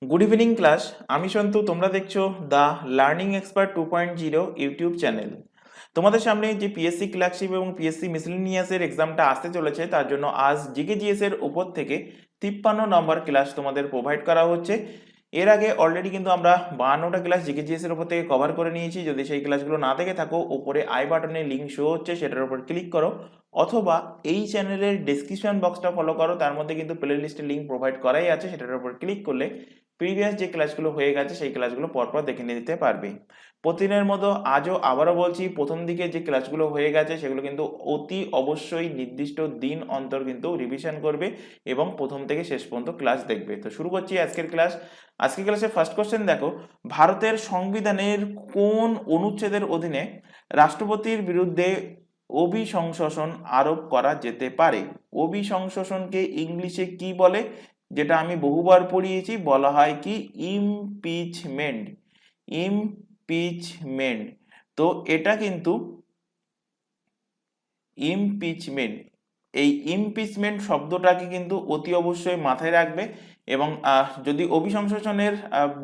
Good evening class. আমি সন্তু, তোমরা দেখছো the learning expert 2.0 YouTube channel. তোমাদের সামনে যে পিএসসি ক্লার্কশিপ এবং পিএসসি মিসেলেনিয়াসের এক্সামটা আসতে চলেছে, তার জন্য আজ জিকে জিএস এর উপর থেকে 53 নম্বর ক্লাস তোমাদের প্রোভাইড করা হচ্ছে। এর আগে অলরেডি কিন্তু আমরা 52টা ক্লাস জিকে জিএস এর উপর থেকে কভার করে নিয়েছি। যদি সেই ক্লাসগুলো না দেখে থাকো, উপরে আই বাটনে লিঙ্ক শো হচ্ছে, সেটার উপর ক্লিক করো, অথবা এই চ্যানেলের ডেসক্রিপশন বক্সটা ফলো করো, তার মধ্যে কিন্তু প্লে লিস্টের লিঙ্ক প্রোভাইড করাই আছে। সেটার উপর ক্লিক করলে প্রিভিয়াস যে ক্লাসগুলো হয়ে গেছে সেই ক্লাসগুলো পরপর দেখে নিতে পারবে। প্রতিদিনের মতো আজও আবারও বলছি, প্রথম দিকে যে ক্লাসগুলো হয়ে গেছে সেগুলো কিন্তু অতি অবশ্যই নির্দিষ্ট দিন অন্তর কিন্তু রিভিশন করবে এবং প্রথম থেকে শেষ পর্যন্ত ক্লাস দেখবে। তো শুরু করছি আজকের ক্লাস। আজকের ক্লাসের ফার্স্ট কোশ্চেন দেখো, ভারতের সংবিধানের কোন অনুচ্ছেদের অধীনে রাষ্ট্রপতির বিরুদ্ধে অভিশংসন আরোপ করা যেতে পারে? অভিশংসনকে ইংলিশে কি বলে? যেটা আমি বহুবার পড়িয়েছি, বলা হয় কি ইমপিচমেন্ট। ইমপিচমেন্ট। তো এটা কিন্তু ইমপিচমেন্ট, এই ইমপিচমেন্ট শব্দটাকে কিন্তু অতি অবশ্যই মাথায় রাখবে। এবং যদি অভিশংসনের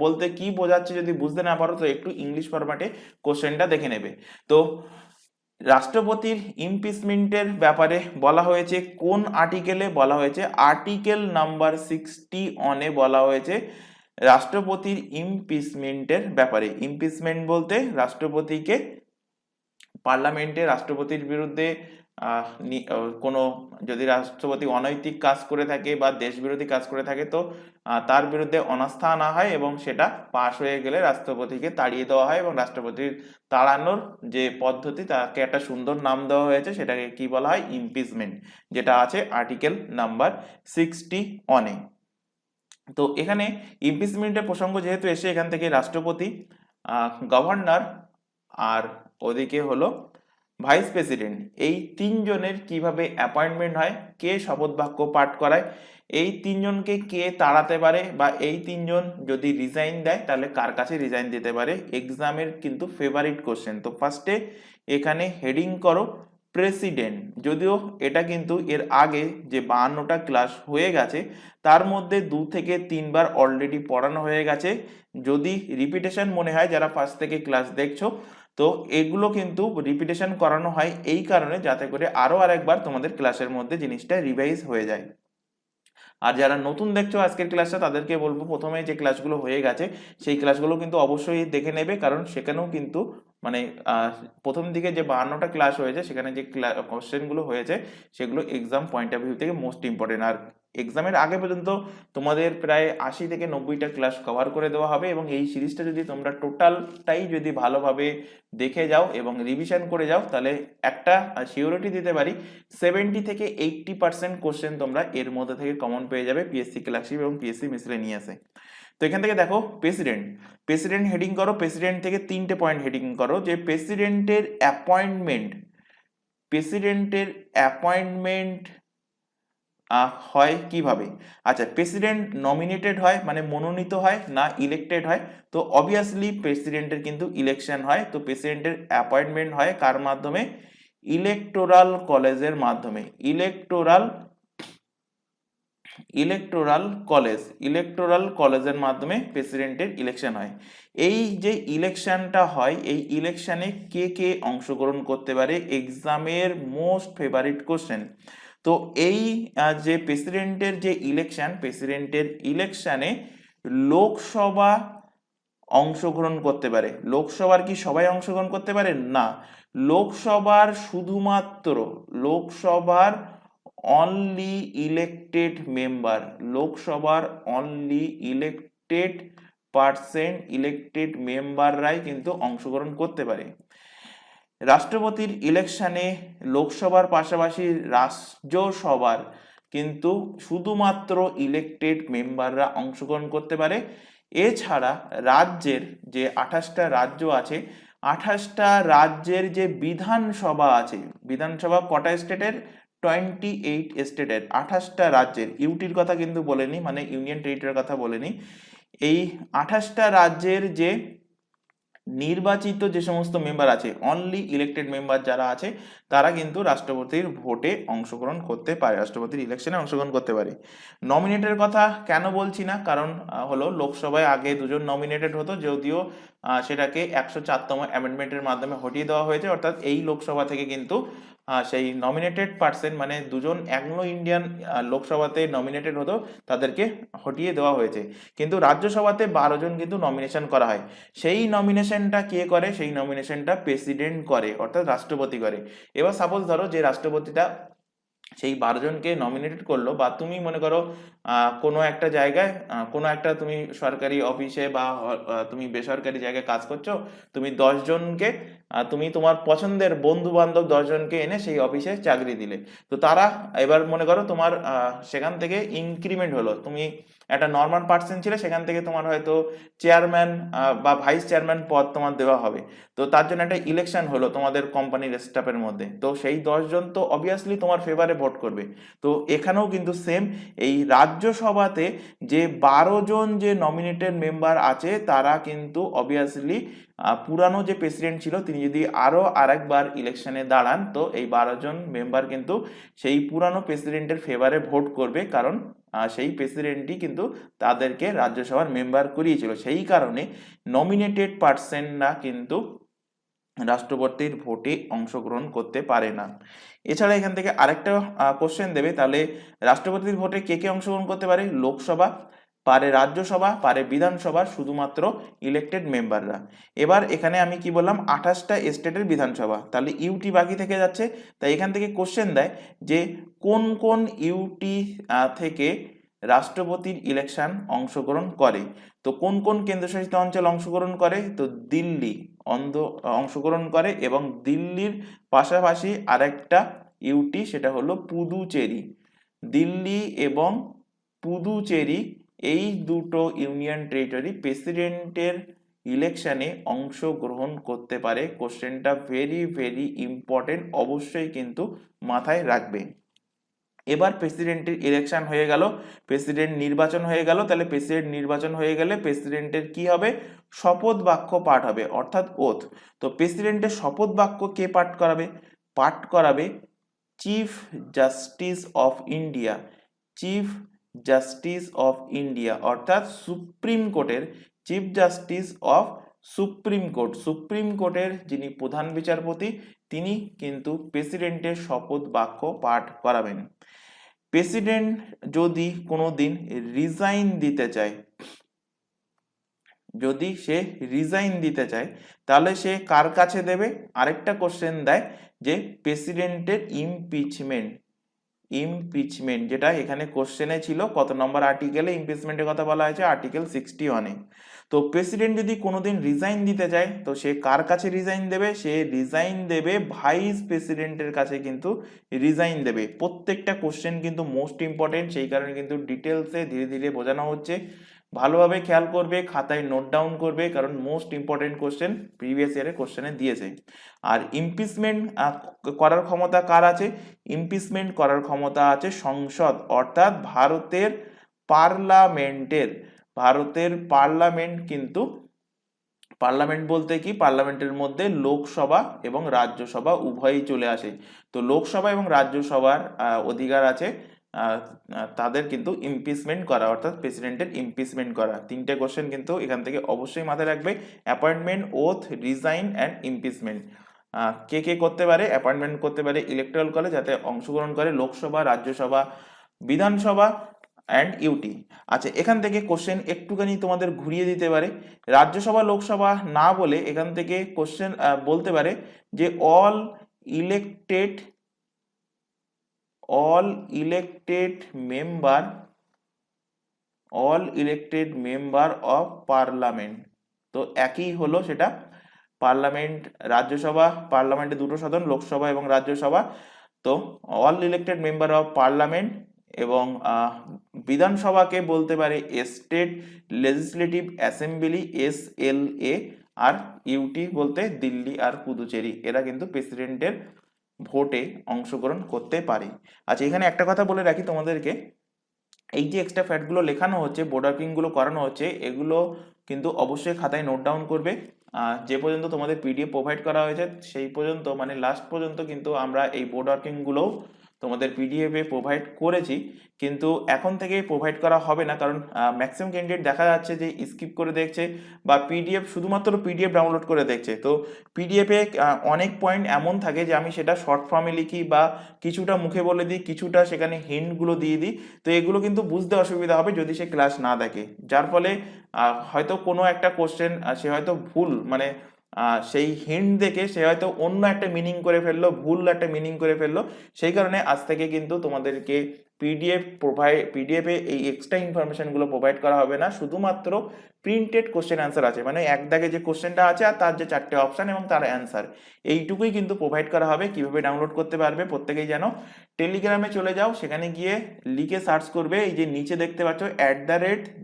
বলতে কি বোঝাচ্ছে যদি বুঝতে না পারো, তো একটু ইংলিশ ফরম্যাটে কোশ্চেনটা দেখে নেবে। তো রাষ্ট্রপতির ইমপিচমেন্টের ব্যাপারে বলা হয়েছে কোন আর্টিকেলে? বলা হয়েছে আর্টিকেল নাম্বার 61 বলা হয়েছে রাষ্ট্রপতির ইমপিচমেন্টের ব্যাপারে। ইমপিচমেন্ট বলতে রাষ্ট্রপতিকে পার্লামেন্টে রাষ্ট্রপতির বিরুদ্ধে কোনো যদি রাষ্ট্রপতি অনৈতিক কাজ করে থাকে বা দেশবিরোধী কাজ করে থাকে, তো তার বিরুদ্ধে অনাস্থা আনা হয় এবং সেটা পাশ হয়ে গেলে রাষ্ট্রপতিকে তাড়িয়ে দেওয়া হয়। এবং রাষ্ট্রপতির তাড়ানোর যে পদ্ধতি, তাকে একটা সুন্দর নাম দেওয়া হয়েছে, সেটাকে কি বলা হয়? ইমপিচমেন্ট, যেটা আছে আর্টিকেল নাম্বার 61। তো এখানে ইমপিচমেন্টের প্রসঙ্গ যেহেতু এসে, এখান থেকে রাষ্ট্রপতি, গভর্নর, আর ওদিকে হলো ভাইস প্রেসিডেন্ট, এই তিনজনের কিভাবে অ্যাপয়েন্টমেন্ট হয়, কে শপথ বাক্য পাঠ করায়, এই তিনজনকে কে তাড়াতে পারে, বা এই তিনজন যদি রিজাইন দেয় তাহলে কার কাছে রিজাইন দিতে পারে। এক্সামের কিন্তু ফেভারিট কোশ্চেন। তো ফার্স্টে এখানে হেডিং করো প্রেসিডেন্ট। যদিও এটা কিন্তু এর আগে যে 52টা ক্লাস হয়ে গেছে তার মধ্যে 2 থেকে 3 বার অলরেডি পড়ানো হয়ে গেছে। যদি রিপিটেশন মনে হয়, যারা ফার্স্ট থেকে ক্লাস দেখছো, তো এগুলো কিন্তু রিপিটেশন করানো হয় এই কারণে, যাতে করে আরো আরেকবার তোমাদের ক্লাসের মধ্যে জিনিসটা রিভাইজ হয়ে যায়। আর যারা নতুন দেখছো আজকের ক্লাসটা, তাদেরকে বলবো প্রথমে যে ক্লাসগুলো হয়ে গেছে সেই ক্লাসগুলো কিন্তু অবশ্যই দেখে নেবে, কারণ সেখানেও কিন্তু মানে প্রথম দিকে যে 52টা ক্লাস হয়েছে সেখানে যে কোশ্চেনগুলো হয়েছে সেগুলো এক্সাম পয়েন্ট অফ ভিউ থেকে মোস্ট ইম্পর্টেন্ট। আর এক্সামের আগে পর্যন্ত তোমাদের প্রায় 80 থেকে 90টা ক্লাস কভার করে দেওয়া হবে। এবং এই সিরিজটা যদি তোমরা টোটালটাই যদি ভালোভাবে দেখে যাও এবং রিভিশন করে যাও, তাহলে একটা সিওরিটি দিতে পারি, 70 থেকে 80% কোশ্চেন তোমরা এর মধ্যে থেকে কমন পেয়ে যাবে পিএসসি ক্লার্কশিপ এবং পিএসসি মিসেলেনিয়াসে। তো এখান থেকে দেখো প্রেসিডেন্ট, প্রেসিডেন্ট হেডিং করো। প্রেসিডেন্ট থেকে 3টে পয়েন্ট হেডিং করো, যে প্রেসিডেন্টের অ্যাপয়েন্টমেন্ট, প্রেসিডেন্টের অ্যাপয়েন্টমেন্ট হয় কিভাবে? আচ্ছা, প্রেসিডেন্ট নমিনেটেড হয় মানে মনোনীত হয়, না ইলেক্টেড হয়? তো অবভিয়াসলি প্রেসিডেন্টের কিন্তু ইলেকশন হয়। তো প্রেসিডেন্টের অ্যাপয়েন্টমেন্ট হয় কার মাধ্যমে? ইলেকটোরাল কলেজের মাধ্যমে। ইলেকটোরাল কলেজের মাধ্যমে প্রেসিডেন্টের ইলেকশন হয়। এই যে ইলেকশনটা হয়, এই ইলেকশনে কে কে অংশগ্রহণ করতে পারে? এক্সামের মোস্ট ফেভারিট কোশ্চেন। তো এই যে প্রেসিডেন্টের যে ইলেকশন, প্রেসিডেন্টের ইলেকশনে লোকসভা অংশগ্রহণ করতে পারে। লোকসভার কি সবাই অংশগ্রহণ করতে পারে? না, লোকসভার শুধুমাত্র লোকসভার অনলি ইলেক্টেড মেম্বার, লোকসভার অনলি ইলেক্টেড মেম্বাররাই কিন্তু অংশগ্রহণ করতে পারে। রাষ্ট্রপতির ইলেকশনে লোকসভার পাশাপাশি রাজ্যসভার কিন্তু শুধুমাত্র ইলেক্টেড মেম্বাররা অংশগ্রহণ করতে পারে। এছাড়া রাজ্যের যে 28টা রাজ্য আছে, 28টা রাজ্যের যে বিধানসভা আছে, বিধানসভা কটা স্টেটের? 28 স্টেটের, 28টা রাজ্যের, ইউটির কথা কিন্তু বলেনি, মানে ইউনিয়ন টেরিটরির কথা বলেনি। এই 28টা রাজ্যের যে নির্বাচিত যে সমস্ত মেম্বার আছে, অনলি ইলেক্টেড মেম্বার যারা আছে, তারা কিন্তু রাষ্ট্রপতির ভোটে অংশগ্রহণ করতে পারে, রাষ্ট্রপতির ইলেকশনে অংশগ্রহণ করতে পারে। নমিনেটের কথা কেন বলছি না, কারণ হলো লোকসভায় আগে দুজন নমিনেটেড হতো, যদিও সেটাকে 104তম অ্যামেন্ডমেন্টের মাধ্যমে হটিয়ে দেওয়া হয়েছে, অর্থাৎ এই লোকসভা থেকে কিন্তু সেই নমিনেটেড পার্সন মানে দুজন অ্যাংলো ইন্ডিয়ান লোকসভাতে নমিনেটেড হতো, তাদেরকে হটিয়ে দেওয়া হয়েছে। কিন্তু রাজ্যসভাতে 12 জন কিন্তু নমিনেশন করা হয়। সেই নমিনেশনটা কে করে, সেই নমিনেশনটা প্রেসিডেন্ট করে, অর্থাৎ রাষ্ট্রপতি করে। এবার সাপোজ ধরো যে রাষ্ট্রপতিটা সেই 12 জনকে নমিনেটেড করলো, বা তুমি মনে করো কোনো একটা জায়গায় কোনো একটা তুমি সরকারি অফিসে বা তুমি বেসরকারি জায়গায় কাজ করছো, তুমি 10 জনকে তুমি তোমার পছন্দের বন্ধু বান্ধব 10 জনকে এনে সেই অফিসে চাকরি দিলে। তো তারা এবার মনে করো তোমার সেখান থেকে ইনক্রিমেন্ট হলো, তুমি একটা নর্মাল পার্সন ছিলে, সেখান থেকে তোমার হয়তো চেয়ারম্যান বা ভাইস চেয়ারম্যান পদ তোমার দেওয়া হবে। তো তার জন্য একটা ইলেকশন হলো তোমাদের কোম্পানির স্টাফের মধ্যে, তো সেই 10 জন তো অবভিয়াসলি তোমার ফেভারে ভোট করবে। তো এখানেও কিন্তু সেম, এই রাজ্যসভাতে যে 12 জন যে নমিনেটেড মেম্বার আছে, তারা কিন্তু অবভিয়াসলি পুরানো যে প্রেসিডেন্ট ছিল তিনি যদি আরো আরেকবার ইলেকশনে দাঁড়ান, তো এই 12 জন মেম্বার কিন্তু সেই পুরানো প্রেসিডেন্টের ফেভারে ভোট করবে, কারণ সেই প্রেসিডেন্টই কিন্তু তাদেরকে রাজ্যসভার মেম্বার করিয়েছিল। সেই কারণে নমিনেটেড পার্সনরা কিন্তু রাষ্ট্রপতির ভোটে অংশগ্রহণ করতে পারে না। এছাড়া এখান থেকে আরেকটা কোশ্চেন দেবে, তাহলে রাষ্ট্রপতির ভোটে কে কে অংশগ্রহণ করতে পারে? লোকসভা পারে, রাজ্যসভা পারে, বিধানসভা শুধুমাত্র ইলেক্টেড মেম্বাররা। এবার এখানে আমি কি বললাম, 28টা স্টেটের বিধানসভা, তাহলে ইউটি বাকি থেকে যাচ্ছে। তাই এখান থেকে কোশ্চেন দেয় যে কোন কোন ইউটি থেকে রাষ্ট্রপতির ইলেকশন অংশগ্রহণ করে। তো কোন কোন কেন্দ্রশাসিত অঞ্চল অংশগ্রহণ করে? তো দিল্লি অংশগ্রহণ করে, এবং দিল্লির পাশাপাশি আরেকটা ইউটি, সেটা হলো পুদুচেরি। দিল্লি এবং পুদুচেরি এই দুটো ইউনিয়ন টেরিটরি প্রেসিডেন্টের ইলেকশনে অংশগ্রহণ করতে পারে। কোশ্চেনটা ভেরি ভেরি ইম্পর্টেন্ট, অবশ্যই কিন্তু মাথায় রাখবে। এবার প্রেসিডেন্টের ইলেকশন হয়ে গেল, প্রেসিডেন্ট নির্বাচন হয়ে গেল, তাহলে প্রেসিডেন্ট নির্বাচন হয়ে গেলে প্রেসিডেন্টের কি হবে? শপথ বাক্য পাঠ হবে, অর্থাৎ ওথ। তো প্রেসিডেন্টের শপথ বাক্য কে পাঠ করাবে? পাঠ করাবে chief justice of India. Chief justice of India অর্থাৎ সুপ্রিম কোর্টের chief justice of supreme court, supreme কোর্টের যিনি প্রধান বিচারপতি, তিনি কিন্তু প্রেসিডেন্টের শপথ বাক্য পাঠ করাবেন। প্রেসিডেন্ট যদি কোনোদিন রিজাইন দিতে চায়, যদি সে রিজাইন দিতে চায়, তাহলে সে কার কাছে দেবে? আরেকটা কোশ্চেন দেয় যে প্রেসিডেন্টের ইমপিচমেন্ট, ইমপিচমেন্ট যেটা এখানে কোশ্চেনে ছিল, কত নম্বর আর্টিকেলে ইমপিচমেন্টের কথা বলা হয়েছে? আর্টিকেল 61-এ। তো প্রেসিডেন্ট যদি কোনোদিন রিজাইন দিতে চায়, তো সে কার কাছে রিজাইন দেবে? সে রিজাইন দেবে ভাইস প্রেসিডেন্টের কাছে কিন্তু রিজাইন দেবে। প্রত্যেকটা কোশ্চেন কিন্তু মোস্ট ইম্পর্টেন্ট, সেই কারণে কিন্তু ডিটেলসে ধীরে ধীরে বোঝানো হচ্ছে। ভালোভাবে খেয়াল করবে, খাতায় নোট ডাউন করবে, কারণ মোস্ট ইম্পর্টেন্ট কোশ্চেন প্রিভিয়াস ইয়ারের কোশ্চেনে দিয়েছে। আর ইমপিচমেন্ট করার ক্ষমতা কার আছে? ইমপিচমেন্ট করার ক্ষমতা আছে সংসদ, অর্থাৎ ভারতের পার্লামেন্টের। ভারতের পার্লামেন্ট কিন্তু, পার্লামেন্ট বলতে কি, পার্লামেন্টের মধ্যে লোকসভা এবং রাজ্যসভা উভয়ই চলে আসে। তো লোকসভা এবং রাজ্যসভার অধিকার আছে তাদের কিন্তু ইমপিচমেন্ট করা, অর্থাৎ প্রেসিডেন্টের ইমপিচমেন্ট করা। তিনটে কোশ্চেন কিন্তু এখান থেকে অবশ্যই মাথায় রাখবে, appointment, oath, resign and impeachment. কে কে করতে পারে? অ্যাপয়েন্টমেন্ট করতে পারে ইলেকট্রাল কলেজ, যাতে অংশগ্রহণ করে লোকসভা, রাজ্যসভা, বিধানসভা অ্যান্ড ইউটি। আচ্ছা, এখান থেকে কোশ্চেন একটুখানি তোমাদের ঘুরিয়ে দিতে পারে, রাজ্যসভা লোকসভা না বলে এখান থেকে কোশ্চেন বলতে পারে যে all elected, all elected member, all elected member of parliament. তো একই হলো সেটা, পার্লামেন্ট, রাজ্যসভা, পার্লামেন্টে দুটো সদন, লোকসভা এবং রাজ্যসভা। তো all elected member of parliament, এবং বিধানসভাকে বলতে পারে স্টেট লেজিসলেটিভ অ্যাসেম্বলি, SLA। আর ইউটি বলতে দিল্লি আর পুদুচেরি, এরা কিন্তু প্রেসিডেন্টের ভোটে অংশগ্রহণ করতে পারে। আচ্ছা, এখানে একটা কথা বলে রাখি তোমাদেরকে, এই যে এক্সট্রা ফ্যাক্টগুলো লেখানো হচ্ছে, বোর্ড ওয়ার্কিং গুলো করানো হচ্ছে, এগুলো কিন্তু অবশ্যই খাতায় নোট ডাউন করবে। যে পর্যন্ত তোমাদের পিডিএফ প্রোভাইড করা হয়েছে সেই পর্যন্ত মানে লাস্ট পর্যন্ত কিন্তু আমরা এই বোর্ড ওয়ার্কিংগুলোও তোমাদের পিডিএফে প্রোভাইড করেছি, কিন্তু এখন থেকে প্রোভাইড করা হবে না, কারণ ম্যাক্সিমাম ক্যান্ডিডেট দেখা যাচ্ছে যে স্কিপ করে দেখছে বা পিডিএফ শুধুমাত্র পিডিএফ ডাউনলোড করে দেখছে। তো পিডিএফে অনেক পয়েন্ট এমন থাকে যে আমি সেটা শর্ট ফর্মে লিখি বা কিছুটা মুখে বলে দিই, কিছুটা সেখানে হিন্টগুলো দিয়ে দিই। তো এগুলো কিন্তু বুঝতে অসুবিধা হবে যদি সে ক্লাস না দেখে, যার ফলে হয়তো কোনো একটা কোশ্চেন সে হয়তো ভুল মানে সেই হিন্ট দেখে সে হয়তো অন্য একটা মিনিং করে ফেললো, ভুল একটা মিনিং করে ফেললো। সেই কারণে আজ থেকে কিন্তু তোমাদেরকে পিডিএফে এই এক্সট্রা ইনফরমেশনগুলো প্রোভাইড করা হবে না, শুধুমাত্র প্রিন্টেড কোশ্চেন অ্যান্সার আছে, মানে এক দাগে যে কোশ্চেনটা আছে আর তার যে 4টে অপশন এবং তার অ্যান্সার, এইটুকুই কিন্তু প্রোভাইড করা হবে। কিভাবে ডাউনলোড করতে পারবে প্রত্যেকেই জানো, টেলিগ্রামে চলে যাও, সেখানে গিয়ে লিখে সার্চ করবে, এই যে নিচে দেখতে পাচ্ছ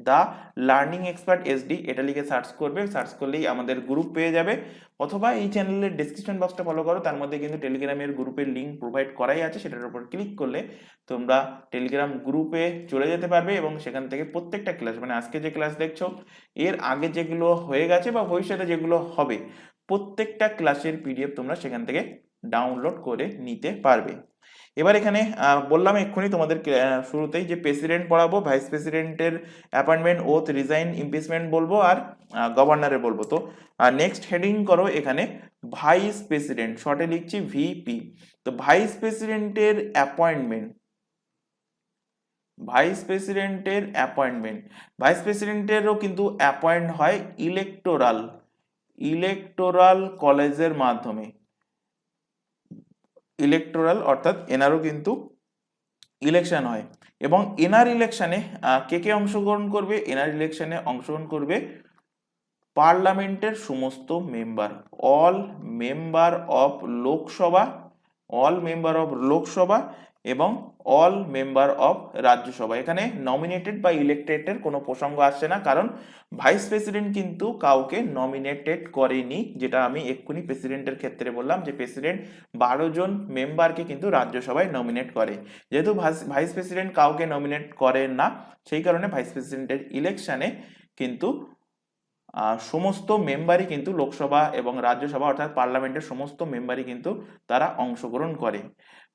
@দ্য লার্নিং এক্সপার্ট SD, এটা লিখে সার্চ করবে, সার্চ করলেই আমাদের গ্রুপ পেয়ে যাবে। অথবা এই চ্যানেলের ডেসক্রিপশন বক্সটা ফলো করো, তার মধ্যে কিন্তু টেলিগ্রামের গ্রুপের লিঙ্ক প্রোভাইড করাই আছে, সেটার উপর ক্লিক করলে তোমরা টেলিগ্রাম গ্রুপে চলে যেতে পারবে এবং সেখান থেকে প্রত্যেকটা ক্লাস মানে আজকে যে ক্লাস দেখছো, এর আগে যেগুলো হয়ে গেছে বা ভবিষ্যতে যেগুলো হবে, প্রত্যেকটা ক্লাসের পিডিএফ তোমরা সেখান থেকে ডাউনলোড করে নিতে পারবে। এবার এখানে বললাম এক্ষুনি তোমাদের শুরুতেই যে প্রেসিডেন্ট পড়াবো, ভাইস প্রেসিডেন্টের অ্যাপয়েন্টমেন্ট, ওথ, রিজাইন, ইমপিচমেন্ট বলবো আর গভর্নরের বলবো। তো নেক্সট হেডিং করো এখানে ভাইস প্রেসিডেন্ট, শর্টে লিখছি VP। তো ভাইস প্রেসিডেন্টের অ্যাপয়েন্টমেন্ট, ভাইস প্রেসিডেন্টেরও কিন্তু অ্যাপয়েন্ট হয় ইলেকটোরাল কলেজের মাধ্যমে, অর্থাৎ এনারও কিন্তু ইলেকশন হয় এবং এনার ইলেকশনে কে কে অংশগ্রহণ করবে, এনার ইলেকশনে অংশগ্রহণ করবে পার্লামেন্টের সমস্ত member, all member of Lok Sabha এবং অল মেম্বার অফ রাজ্যসভা। এখানে নমিনেটেড বা ইলেক্টেডের কোনো প্রসঙ্গ আসছে না, কারণ ভাইস প্রেসিডেন্ট কিন্তু কাউকে নমিনেটেড করেনি, যেটা আমি এক্ষুনি প্রেসিডেন্টের ক্ষেত্রে বললাম যে প্রেসিডেন্ট 12 জন মেম্বারকে কিন্তু রাজ্যসভায় নমিনেট করে। যেহেতু ভাইস প্রেসিডেন্ট কাউকে নমিনেট করেন না, সেই কারণে ভাইস প্রেসিডেন্টের ইলেকশনে কিন্তু সমস্ত মেম্বারই কিন্তু লোকসভা এবং রাজ্যসভা অর্থাৎ পার্লামেন্টের সমস্ত মেম্বারই কিন্তু তারা অংশগ্রহণ করে।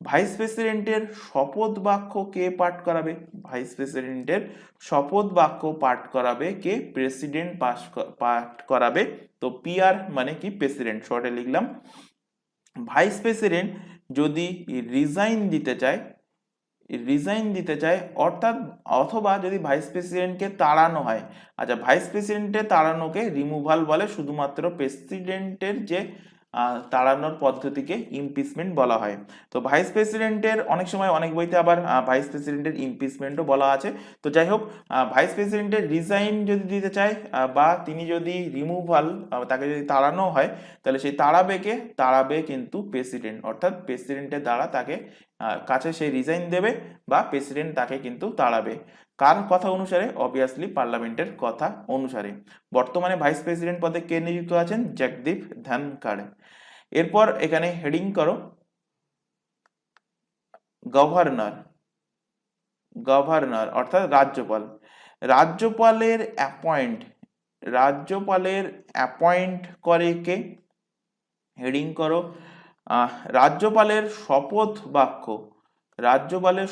ভাইস প্রেসিডেন্টের শপথ বাক্য কে পাঠ করাবে, ভাইস প্রেসিডেন্টের শপথ বাক্য পাঠ করাবে কে, প্রেসিডেন্ট পাঠ করাবে। তো PR মানে কি প্রেসিডেন্ট, শর্টে লিখলাম। ভাইস প্রেসিডেন্ট যদি রিজাইন দিতে চায় অর্থাৎ অথবা যদি ভাইস প্রেসিডেন্টকে তাড়ানো হয়, আচ্ছা ভাইস প্রেসিডেন্টের তাড়ানোকে রিমুভাল বলে, শুধুমাত্র প্রেসিডেন্টের যে তাড়ানোর পদ্ধতিকে ইমপিচমেন্ট বলা হয়। তো ভাইস প্রেসিডেন্টের অনেক সময় অনেক বইতে আবার ভাইস প্রেসিডেন্টের ইমপিচমেন্টও বলা আছে। তো যাই হোক, ভাইস প্রেসিডেন্টের রিজাইন যদি দিতে চায় বা তিনি যদি রিমুভাল, তাকে যদি তাড়ানো হয়, তাহলে সেই তাড়াবে কিন্তু প্রেসিডেন্ট, অর্থাৎ প্রেসিডেন্টের দ্বারা তাকে কাছে সে রিজাইন দেবে বা প্রেসিডেন্ট তাকে কিন্তু তাড়াবে। কার কথা অনুসারে? অবভিয়াসলি পার্লামেন্টের কথা অনুসারে। বর্তমানে ভাইস প্রেসিডেন্ট পদে কে নিযুক্ত আছেন? জগদীপ ধনখড়। এরপর এখানে হেডিং করো গভর্নর অর্থাৎ রাজ্যপাল। রাজ্যপালের অ্যাপয়েন্ট করে কে? হেডিং করো রাজ্যপালের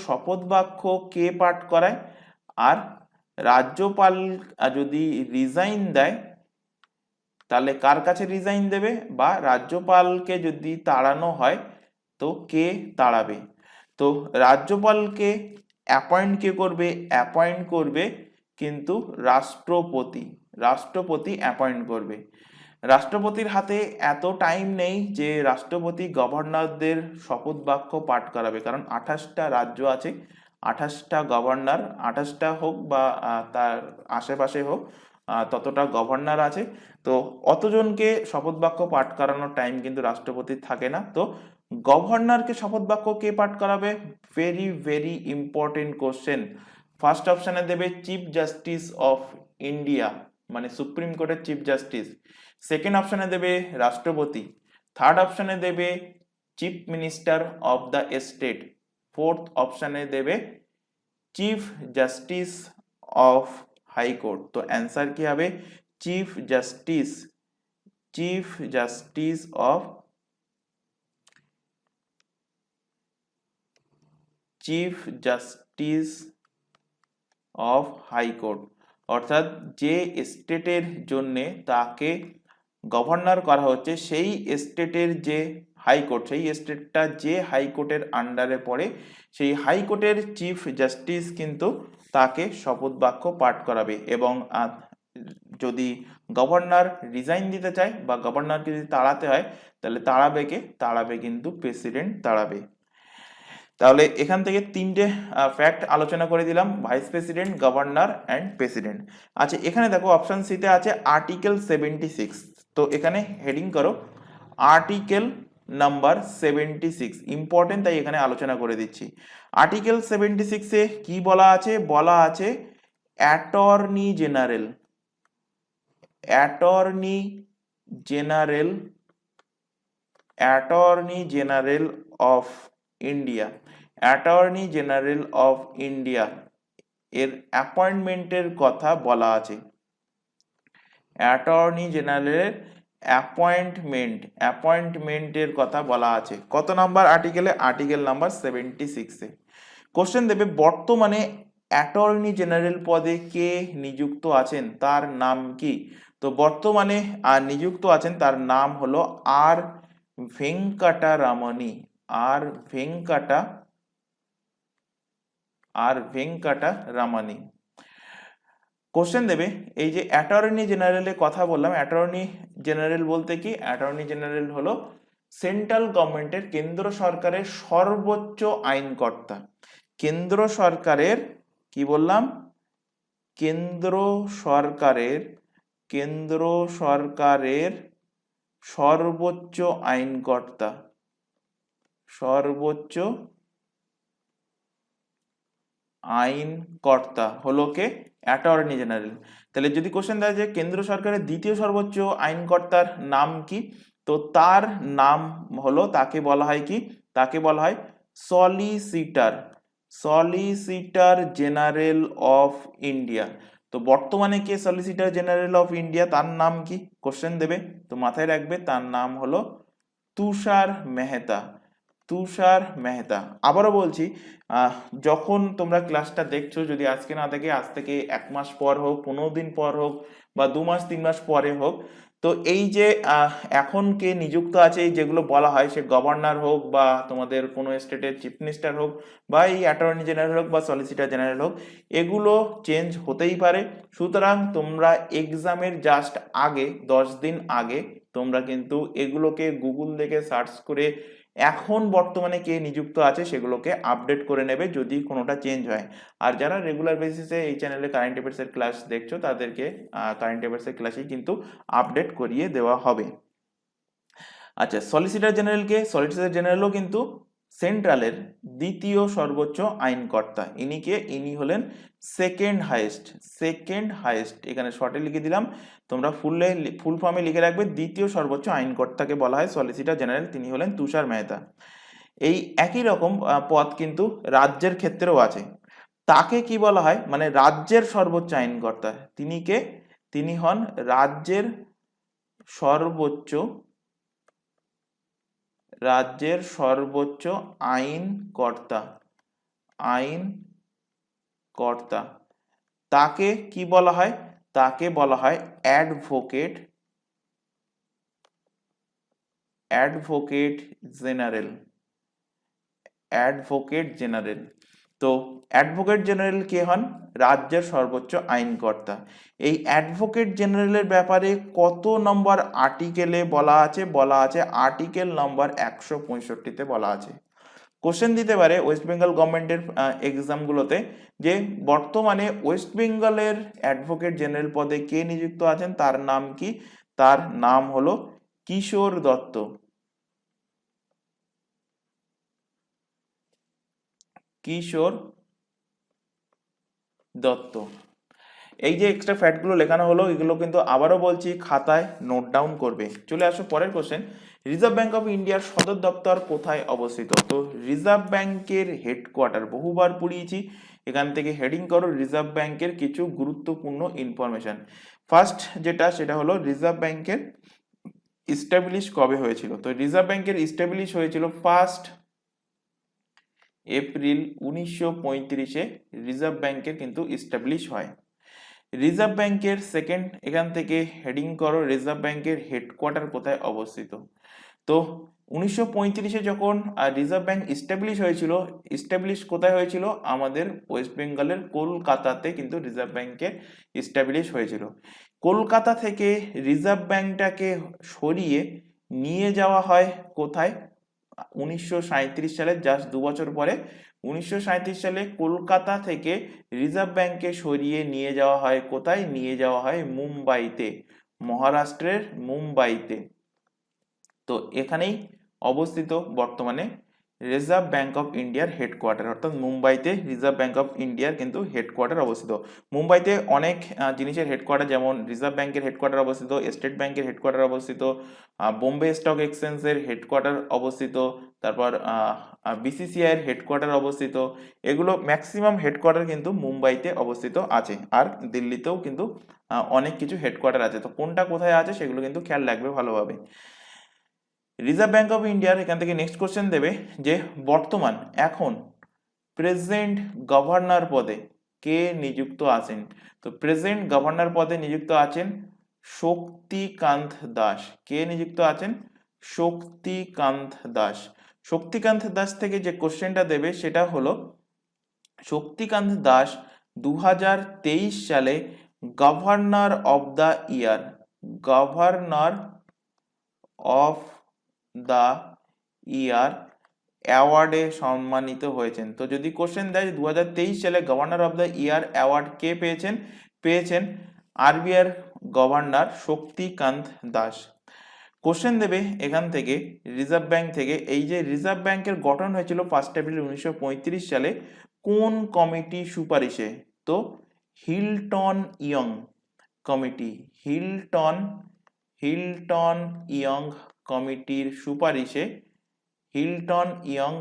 শপথ বাক্য কে পাঠ করায়? আর রাজ্যপাল যদি রিজাইন দেয় তাহলে কার কাছে রিজাইন দেবে, বা রাজ্যপালকে যদি তাড়ানো হয় তো কে তাড়াবে? তো রাজ্যপালকে অ্যাপয়েন্ট করবে কিন্তু রাষ্ট্রপতি অ্যাপয়েন্ট করবে। রাষ্ট্রপতির হাতে এত টাইম নেই যে রাষ্ট্রপতি গভর্নরদের শপথ বাক্য পাঠ করাবে, কারণ 28টা রাজ্য আছে, 28টা গভর্নর, 28টা হোক বা তার আশেপাশে হোক, ততটা গভর্নর আছে। তো অতজনকে শপথ বাক্য পাঠ করানোর টাইম কিন্তু রাষ্ট্রপতির থাকে না। তো গভর্নরকে শপথ বাক্য কে পাঠ করাবে? Very very important question. First অপশনে দেবে চিফ জাস্টিস অফ ইন্ডিয়া, মানে সুপ্রিম কোর্টের চিফ জাস্টিস। সেকেন্ড অপশনে দেবে রাষ্ট্রপতি। থার্ড অপশনে দেবে chief minister of the state. Fourth অপশনে দেবে চিফ জাস্টিস অফ হাইকোর্ট। তো অ্যান্সার কি হবে? Chief chief justice of high court, অর্থাৎ যে স্টেটের জন্য তাকে গভর্নর করা হচ্ছে সেই স্টেটের যে হাইকোর্ট, সেই স্টেটটা যে হাইকোর্টের আন্ডারে পড়ে সেই হাইকোর্টের চিফ জাস্টিস কিন্তু তাকে শপথ বাক্য পাঠ করাবে। এবং যদি গভর্নর রিজাইন দিতে চায় বা গভর্নরকে যদি তাড়াতে হয় তাহলে তাড়াবে কিন্তু প্রেসিডেন্ট তাড়াবে। তাহলে এখান থেকে তিনটে ফ্যাক্ট আলোচনা করে দিলাম, vice president, governor and president. আচ্ছা, এখানে দেখো অপশন সিতে আছে আর্টিকেল 76। তো এখানে হেডিং করো আর্টিকেল নাম্বার 76, ইম্পর্টেন্ট, তাই এখানে আলোচনা করে দিচ্ছি। আর্টিকেল 76-এ কি বলা আছে? বলা আছে attorney general of India, attorney general of India এর অ্যাপয়েন্টমেন্টের কথা বলা আছে। অ্যাটর্নি জেনারেলের অ্যাপয়েন্টমেন্টের কথা বলা আছে। কত নাম্বার আর্টিকেলে? আর্টিকেল নাম্বার 76-এ। কোশ্চেন দেবে বর্তমানে অ্যাটর্নি জেনারেল পদে কে নিযুক্ত আছেন, তার নাম কি? তো বর্তমানে নিযুক্ত আছেন, তার নাম হলো আর ভেঙ্কটারামণি। ভেঙ্কটারামণি। কোশ্চেন দেবে এই যে অ্যাটর্নি জেনারেলের কথা বললাম, অ্যাটর্নি জেনারেল বলতে কি? অ্যাটর্নি জেনারেল হলো সেন্ট্রাল গভর্নমেন্টের, কেন্দ্র সরকারের সর্বোচ্চ আইনকর্তা। কেন্দ্র সরকারের কি বললাম? কেন্দ্র সরকারের সর্বোচ্চ আইনকর্তা, হলো কে? Attorney general. তাহলে যদি কোশ্চেন দেয় যে কেন্দ্র সরকারের দ্বিতীয় সর্বোচ্চ আইনকর্তার নাম কি, তো তার নাম হলো, তাকে বলা হয় কি? তাকে বলা হয় সলিসিটার জেনারেল অফ ইন্ডিয়া। তো বর্তমানে কে সলিসিটার জেনারেল অফ ইন্ডিয়া, তার নাম কি? কোশ্চেন দেবে, তো মাথায় রাখবে তার নাম হলো তুষার মেহতা। আবারও বলছি, যখন তোমরা ক্লাসটা দেখছো, যদি আজকে না দেখে আজ থেকে 1 মাস পর হোক, 15 দিন পর হোক, বা 2 মাস 3 মাস পরে হোক, তো এই যে এখন কে নিযুক্ত আছে, এই যেগুলো বলা হয়, সে গভর্নর হোক বা তোমাদের কোনো স্টেটের চিফ মিনিস্টার হোক বা এই অ্যাটর্নি জেনারেল হোক বা সলিসিটর জেনারেল হোক, এগুলো চেঞ্জ হতেই পারে। সুতরাং তোমরা এক্সামের জাস্ট আগে 10 দিন আগে তোমরা কিন্তু এগুলোকে গুগল থেকে সার্চ করে এখন বর্তমানে কে নিযুক্ত আছে সেগুলোকে আপডেট করে নেবে যদি কোনোটা চেঞ্জ হয়। আর যারা রেগুলার বেসিসে এই চ্যানেলে কারেন্ট অ্যাফেয়ার্সের ক্লাস দেখছো, তাদেরকে কারেন্ট অ্যাফেয়ার্সের ক্লাসেই কিন্তু আপডেট করিয়ে দেওয়া হবে। আচ্ছা, সলিসিটর জেনারেলও কিন্তু সেন্ট্রালের দ্বিতীয় সর্বোচ্চ আইনকর্তা। ইনি হলেন সেকেন্ড হাইয়েস্ট। এখানে শর্টে লিখে দিলাম, তোমরা ফুল ফর্মে লিখে রাখবে। দ্বিতীয় সর্বোচ্চ আইনকর্তাকে বলা হয় সলিসিটর জেনারেল, তিনি হলেন তুষার মেহতা। এই একই রকম পদ কিন্তু রাজ্যের ক্ষেত্রেও আছে। তাকে কি বলা হয়? মানে রাজ্যের সর্বোচ্চ আইনকর্তা। তিনি কে? তিনি হন রাজ্যের সর্বোচ্চ আইনকর্তা। তাকে কি বলা হয়? তাকে বলা হয় অ্যাডভোকেট জেনারেল। তো অ্যাডভোকেট জেনারেল কে হন? রাজ্যের সর্বোচ্চ আইনকর্তা। এই অ্যাডভোকেট জেনারেলের ব্যাপারে কত নম্বর আর্টিকেলে বলা আছে? বলা আছে আর্টিকেল নম্বর 165-তে বলা আছে। কোশ্চেন দিতে পারে ওয়েস্ট বেঙ্গল গভর্নমেন্টের এক্সামগুলোতে যে বর্তমানে ওয়েস্ট বেঙ্গলের অ্যাডভোকেট জেনারেল পদে কে নিযুক্ত আছেন, তার নাম কি? তার নাম হলো কিশোর দত্ত। এই যে এক্সট্রা ফ্যাক্টগুলো লেখানো হলো, এগুলো কিন্তু আবারও বলছি খাতায় নোট ডাউন করবে। চলে আসো পরের কোশ্চেন। রিজার্ভ ব্যাংক অফ ইন্ডিয়ার সদর দপ্তর কোথায় অবস্থিত? তো রিজার্ভ ব্যাংকের হেডকোয়ার্টার, বহুবার পড়িয়েছি, এখান থেকে হেডিং করো রিজার্ভ ব্যাংকের কিছু গুরুত্বপূর্ণ ইনফরমেশন। ফার্স্ট সেটা হলো রিজার্ভ ব্যাংকের ইস্টাবলিশ কবে হয়েছিল? তো রিজার্ভ ব্যাংকের ইস্টাবলিশ হয়েছিল 1 এপ্রিল 1935-এ রিজার্ভ ব্যাংকের কিন্তু ইস্টাবলিশ হয়। রিজার্ভ ব্যাংকের সেকেন্ড, এখান থেকে হেডিং করো, রিজার্ভ ব্যাংকের হেডকোয়ার্টার কোথায় অবস্থিত? তো 1935-এ যখন রিজার্ভ ব্যাংক ইস্টাবলিশ হয়েছিল, ইস্টাবলিশ কোথায় হয়েছিল? আমাদের ওয়েস্ট বেঙ্গলের কলকাতাতে কিন্তু রিজার্ভ ব্যাংকের ইস্টাবলিশ হয়েছিল। কলকাতা থেকে রিজার্ভ ব্যাংকটাকে সরিয়ে নিয়ে যাওয়া হয় কোথায়? 1937 সালে, জাস্ট 2 বছর পরে 1937 সালে কলকাতা থেকে রিজার্ভ ব্যাংককে সরিয়ে নিয়ে যাওয়া হয় কোথায়? নিয়ে যাওয়া হয় মুম্বাইতে, মহারাষ্ট্রের মুম্বাইতে। তো এখানেই অবস্থিত বর্তমানে রিজার্ভ ব্যাংক অফ ইন্ডিয়ার হেডকোয়ার্টার, অর্থাৎ মুম্বাইতে রিজার্ভ ব্যাংক অফ ইন্ডিয়ার কিন্তু হেডকোয়ার্টার অবস্থিত। মুম্বাইতে অনেক জিনিসের হেডকোয়ার্টার, যেমন রিজার্ভ ব্যাংকের হেডকোয়ার্টার অবস্থিত, স্টেট ব্যাংকের হেডকোয়ার্টার অবস্থিত, বোম্বে স্টক এক্সচেঞ্জের হেডকোয়ার্টার অবস্থিত, তারপর বিসিসিআই এর হেডকোয়ার্টার অবস্থিত। এগুলো ম্যাক্সিমাম হেডকোয়ার্টার কিন্তু মুম্বাইতে অবস্থিত আছে। আর দিল্লিতেও কিন্তু অনেক কিছু হেডকোয়ার্টার আছে। তো কোনটা কোথায় আছে সেগুলো কিন্তু খেয়াল রাখবে ভালোভাবে। রিজার্ভ ব্যাংক অফ ইন্ডিয়ার এখান থেকে নেক্সট কোশ্চেন দেবে যে বর্তমান এখন প্রেজেন্ট গভর্নর পদে কে নিযুক্ত আছেন? তো প্রেজেন্ট গভর্নর পদে নিযুক্ত আছেন শক্তিকান্ত দাস। কে নিযুক্ত আছেন? শক্তিকান্ত দাস। শক্তিকান্ত দাস থেকে যে কোশ্চেনটা দেবে সেটা হলো, শক্তিকান্ত দাস 2023 সালে governor of the year, governor of the year অ্যাওয়ার্ডে সম্মানিত হয়েছেন। তো যদি কোশ্চেন দেয় 2023 সালে governor of the year award কে পেয়েছেন? পেয়েছেন RBI governor Shaktikanta Das. Question দেবে এখান থেকে রিজার্ভ ব্যাংক থেকে, এই যে রিজার্ভ ব্যাংকের গঠন হয়েছিল 1 এপ্রিল 1935 সালে কোন কমিটি সুপারিশে? তো Hilton young committee, Hilton young কমিটির সুপারিশে, হিল্টন ইয়ং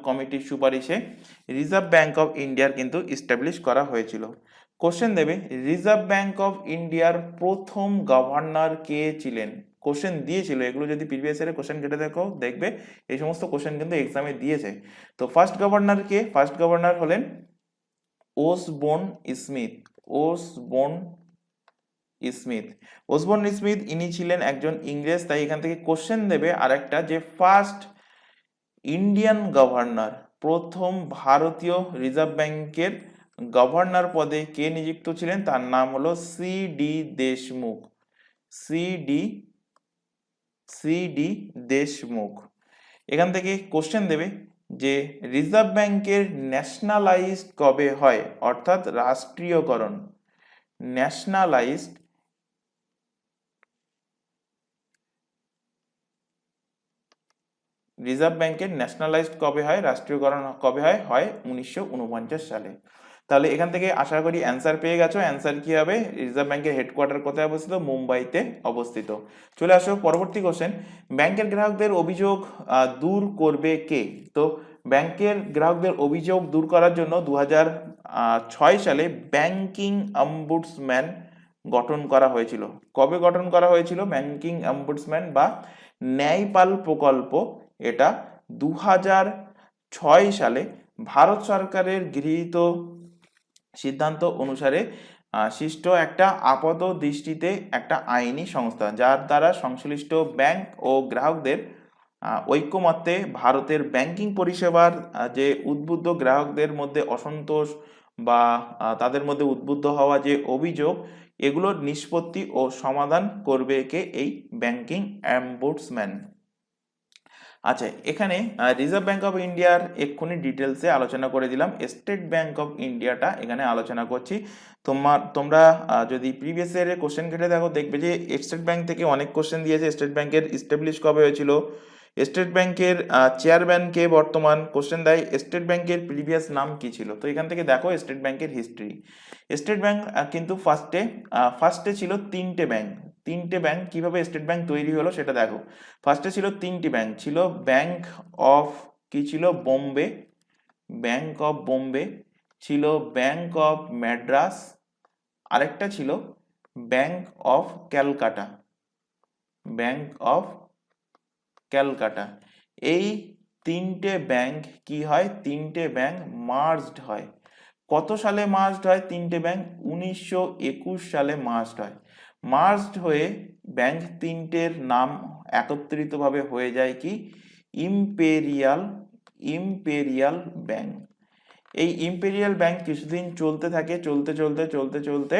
কমিটির সুপারিশে রিজার্ভ ব্যাংক অফ ইন্ডিয়ার কিন্তু ইস্টাবলিশ করা হয়েছিল। কোশ্চেন দেবে রিজার্ভ ব্যাংক অফ ইন্ডিয়ার প্রথম গভর্নর কে ছিলেন? কোশ্চেন দিয়েছিল, এগুলো যদি প্রিভিয়াস ইয়ারে কোশ্চেন কেটে দেখো দেখবে এই সমস্ত কোশ্চেন কিন্তু এক্সামে দিয়েছে। তো ফার্স্ট গভর্নর কে? ফার্স্ট গভর্নর হলেন ওসবোর্ন স্মিথ। ওসবোর্ন স্মিথ ইনি ছিলেন একজন ইংরেজ। তাই এখান থেকে কোশ্চেন দেবে আরেকটা যে ফার্স্ট ইন্ডিয়ান গভর্নর, প্রথম ভারতীয় রিজার্ভ ব্যাংকের গভর্নর পদে কে নিযুক্ত ছিলেন? তার নাম হলো সি.ডি. দেশমুখ। সি.ডি. দেশমুখ। এখান থেকে কোশ্চেন দেবে যে রিজার্ভ ব্যাংকের ন্যাশনালাইজড কবে হয়, অর্থাৎ রাষ্ট্রীয়করণ। রিজার্ভ ব্যাংকের ন্যাশনালাইজড কবে হয়, রাষ্ট্রীয়করণ কবে হয়? 1949 সালে। তাহলে এখান থেকে আশা করি অ্যান্সার পেয়ে গেছো। অ্যান্সার কি হবে? রিজার্ভ ব্যাংকের হেডকোয়ার্টার কোথায় অবস্থিত? মুম্বাইতে অবস্থিত। চলে আসো পরবর্তী কোশ্চেন, ব্যাংকের গ্রাহকদের অভিযোগ দূর করবে কে? তো ব্যাংকের গ্রাহকদের অভিযোগ দূর করার জন্য 2006 সালে ব্যাংকিং অম্বুডসম্যান গঠন করা হয়েছিল। কবে গঠন করা হয়েছিল ব্যাংকিং অম্বুডসম্যান বা ন্যায়পাল প্রকল্প? এটা 2006 সালে ভারত সরকারের গৃহীত সিদ্ধান্ত অনুসারে সৃষ্ট একটা আপাত দৃষ্টিতে একটা আইনি সংস্থা, যার দ্বারা সংশ্লিষ্ট ব্যাংক ও গ্রাহকদের ঐক্যমত্যে ভারতের ব্যাংকিং পরিষেবার যে উদ্বুদ্ধ গ্রাহকদের মধ্যে অসন্তোষ বা তাদের মধ্যে উদ্বুদ্ধ হওয়া যে অভিযোগ, এগুলোর নিষ্পত্তি ও সমাধান করবে কে? এই ব্যাংকিং অম্বুডসম্যান। আচ্ছা, এখানে রিজার্ভ ব্যাংক অফ ইন্ডিয়ার এক্ষুনি ডিটেলসে আলোচনা করে দিলাম, স্টেট ব্যাংক অফ ইন্ডিয়াটা এখানে আলোচনা করছি। তোমরা যদি প্রিভিয়াস ইয়ারের কোশ্চেন ঘেটে দেখো দেখবে যে স্টেট ব্যাংক থেকে অনেক কোশ্চেন দিয়েছে। স্টেট ব্যাংকের ইস্টাবলিশ কবে হয়েছিল, স্টেট ব্যাংকের চেয়ারম্যান কে বর্তমান, কোশ্চেন দেয় স্টেট ব্যাংকের প্রিভিয়াস নাম কি ছিল। তো এখান থেকে দেখো স্টেট ব্যাংকের হিস্ট্রি। স্টেট ব্যাংক কিন্তু ফার্স্টে ছিল তিনটে ব্যাংক। কিভাবে স্টেট ব্যাংক তৈরি হলো সেটা দেখো। ফার্স্টে ছিল তিনটি ব্যাংক, ছিল ব্যাংক অফ কি ছিল? বোম্বে, ছিল ব্যাংক অফ ম্যাড্রাস, আরেকটা ছিল bank of Calcutta, bank of Calcutta. এই তিনটে ব্যাংক কি হয়, তিনটে ব্যাংক মার্জড হয়। কত সালে মার্জড হয় তিনটে ব্যাংক? 1921 সালে মার্জড হয়। মার্জড হয়ে ব্যাংক তিনটের নাম একত্রিতভাবে হয়ে যায় কি, ইম্পেরিয়াল, ইম্পেরিয়াল ব্যাংক। এই ইম্পেরিয়াল ব্যাংক কিছুদিন চলতে থাকে, চলতে চলতে চলতে চলতে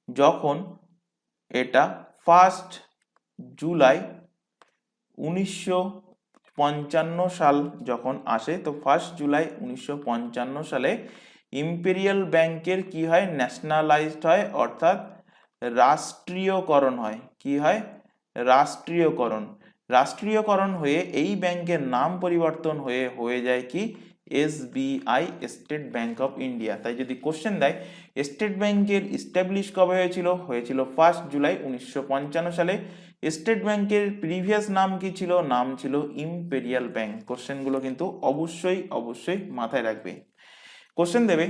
যখন এটা 1 জুলাই 1955 সাল যখন আসে, তো 1 জুলাই 1955 সালে ইম্পেরিয়াল ব্যাংকের কি হয়, ন্যাশনালাইজড হয়, অর্থাৎ রাষ্ট্রীয়করণ হয়। কি হয়? রাষ্ট্রীয়করণ। রাষ্ট্রীয়করণ হয়ে এই ব্যাংকের নাম পরিবর্তন হয়ে যায় কি, SBI, state bank of India. তাই যদি কোশ্চেন দেয় স্টেট ব্যাংকের ইস্টাবলিশ কবে হয়েছিল, হয়েছিল 1 জুলাই 1955 সালে। স্টেট ব্যাংকের প্রিভিয়াস নাম কি ছিল, নাম ছিল ইম্পেরিয়াল ব্যাংক। কোশ্চেনগুলো কিন্তু অবশ্যই অবশ্যই মাথায় রাখবে। কোশ্চেন দেবে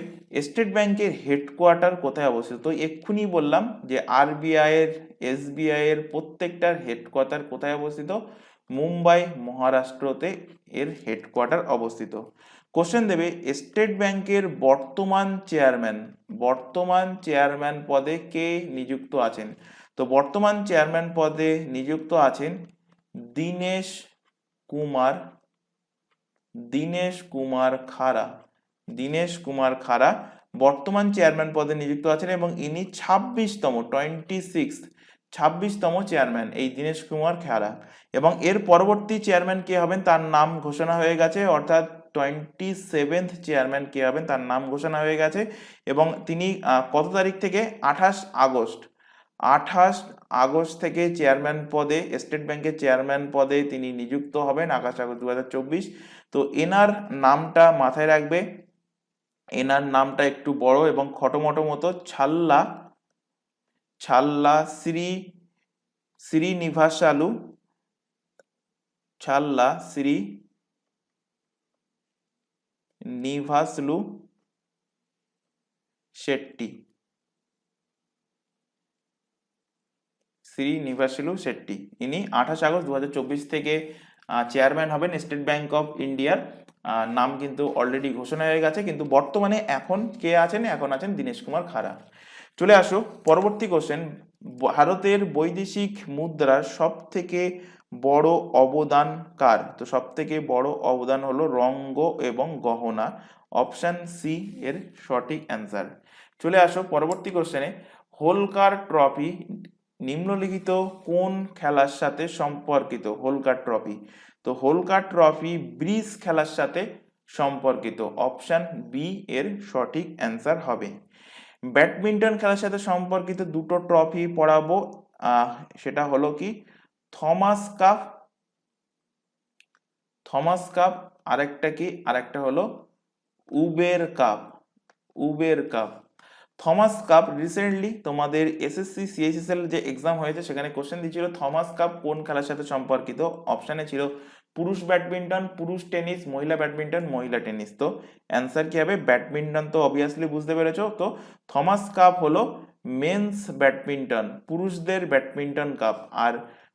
স্টেট ব্যাংকের হেডকোয়ার্টার কোথায় অবস্থিত। তো এক্ষুনি বললাম যে আরবিআই এর, এসবিআই এর প্রত্যেকটার হেডকোয়ার্টার কোথায় অবস্থিত, মুম্বাই, মহারাষ্ট্রতে এর হেডকোয়ার্টার অবস্থিত। কোশ্চেন দেবে স্টেট ব্যাংকের বর্তমান চেয়ারম্যান, বর্তমান চেয়ারম্যান পদে কে নিযুক্ত আছেন। তো বর্তমান চেয়ারম্যান পদে নিযুক্ত আছেন দীনেশ কুমার, দীনেশ কুমার খাড়া। দীনেশ কুমার খাড়া বর্তমান চেয়ারম্যান পদে নিযুক্ত আছেন এবং ইনি 26তম চেয়ারম্যান, এই দীনেশ কুমার খাড়া। এবং এর পরবর্তী চেয়ারম্যান কে হবেন তার নাম ঘোষণা হয়ে গেছে, অর্থাৎ 27th চেয়ারম্যান কে হবেন তার নাম ঘোষণা হয়ে গেছে। এবং তিনি কত তারিখ থেকে, 28 আগস্ট, 28 আগস্ট থেকে চেয়ারম্যান পদে, স্টেট ব্যাংকের চেয়ারম্যান পদে তিনি নিযুক্ত হবেন, 28 আগস্ট 2024। তো এনার নামটা মাথায় রাখবে, এনার নামটা একটু বড় এবং খটোমটো মতো, ছাল্লা, ছাল্লা শ্রীনিভাসালু, ছাল্লা শ্রীনিভাসলু শেট্টি, শ্রীনিভাসলু শেট্টি। ইনি 28 আগস্ট 2024 থেকে চেয়ারম্যান হবেন স্টেট ব্যাংক অফ ইন্ডিয়ার। নাম কিন্তু অলরেডি ঘোষণা হয়ে গেছে, কিন্তু বর্তমানে এখন কে আছেন, এখন আছেন দীনেশ কুমার খাড়া। চলে আসো পরবর্তী কোশ্চেন। ভারতের বৈদেশিক মুদ্রার সব থেকে বড় অবদান কার। তো সব থেকে বড় অবদান হলো রঙ্গ এবং গহনা, অপশন সি এর সঠিক অ্যান্সার। চলে আসো পরবর্তী কোশ্চেনে। হোলকার ট্রফি নিম্নলিখিত কোন খেলার সাথে সম্পর্কিত। হোলকার ট্রফি, তো হোলকার ট্রফি ব্রিজ খেলার সাথে সম্পর্কিত, অপশন বি এর সঠিক অ্যান্সার হবে। ব্যাডমিন্টন খেলার সাথে সম্পর্কিত দুটো ট্রফি পড়াবো, সেটা হলো কি থমাস কাপ, থমাস কাপ, আরেকটা কি, আরেকটা হলো Uber cup, Uber cup. Thomas cup recently তোমাদের এসএসসি সিএইচএসএল যে এক্সাম হয়েছে সেখানে কোশ্চেন দিয়েছিল থমাস কাপ কোন খেলার সাথে সম্পর্কিত। অপশানে ছিল পুরুষ ব্যাডমিন্টন, পুরুষ টেনিস, মহিলা ব্যাডমিন্টন, মহিলা টেনিস। তো অ্যান্সার কি হবে, ব্যাডমিন্টন। তো অবভিয়াসলি বুঝতে পেরেছো। তো থমাস কাপ হলো মেন্স ব্যাডমিন্টন, পুরুষদের ব্যাডমিন্টন কাপ, আর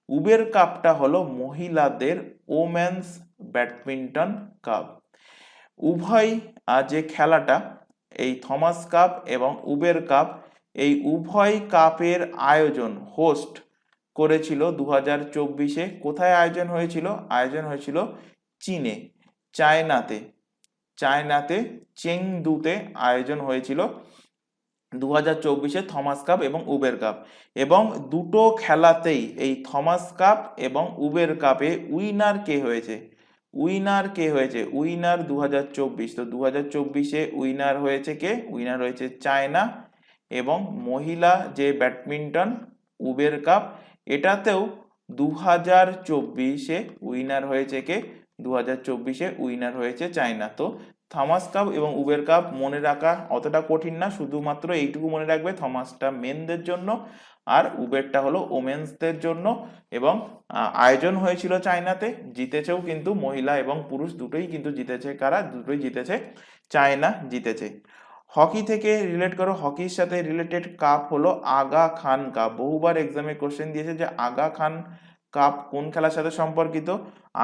উবের কাপটা হলো মহিলাদের ওমেন্স ব্যাডমিন্টন কাপ। উভয় যে খেলাটা, এই থমাস কাপ এবং উবের কাপ, এই উভয় কাপের আয়োজন হোস্ট করেছিল 2024-এ। কোথায় আয়োজন হয়েছিল, আয়োজন হয়েছিল চীনে, চায়নাতে, চায়নাতে চেংদুতে আয়োজন হয়েছিল 2024-এ থমাস কাপ এবং উবের কাপ। এবং দুটো খেলাতেই এই থমাস কাপ এবং উবের কাপে উইনার কে হয়েছে, উইনার কে হয়েছে, উইনার 2024। তো 2024-এ উইনার হয়েছে কে, উইনার হয়েছে চায়না। এবং মহিলা যে ব্যাডমিন্টন উবের কাপ, এটাতেও 2024-এ উইনার হয়েছে কে, 2024-এ উইনার হয়েছে চায়না। তো থমাস কাপ এবং উবের কাপ মনে রাখা অতটা কঠিন না, শুধুমাত্র এইটুকু মনে রাখবে থমাসটা মেনদের জন্য আর উবেরটা হলো ওমেন্সদের জন্য। এবং আয়োজন হয়েছিল চায়নাতে, জিতেছেও কিন্তু মহিলা এবং পুরুষ দুটোই কিন্তু জিতেছে। কারা? দুটোই জিতেছে, চায়না জিতেছে। হকি থেকে রিলেট করো, হকির সাথে রিলেটেড কাপ হলো আগা খান কাপ। বহুবার এক্সামে কোশ্চেন দিয়েছে যে আগা খান কাপ কোন খেলার সাথে সম্পর্কিত,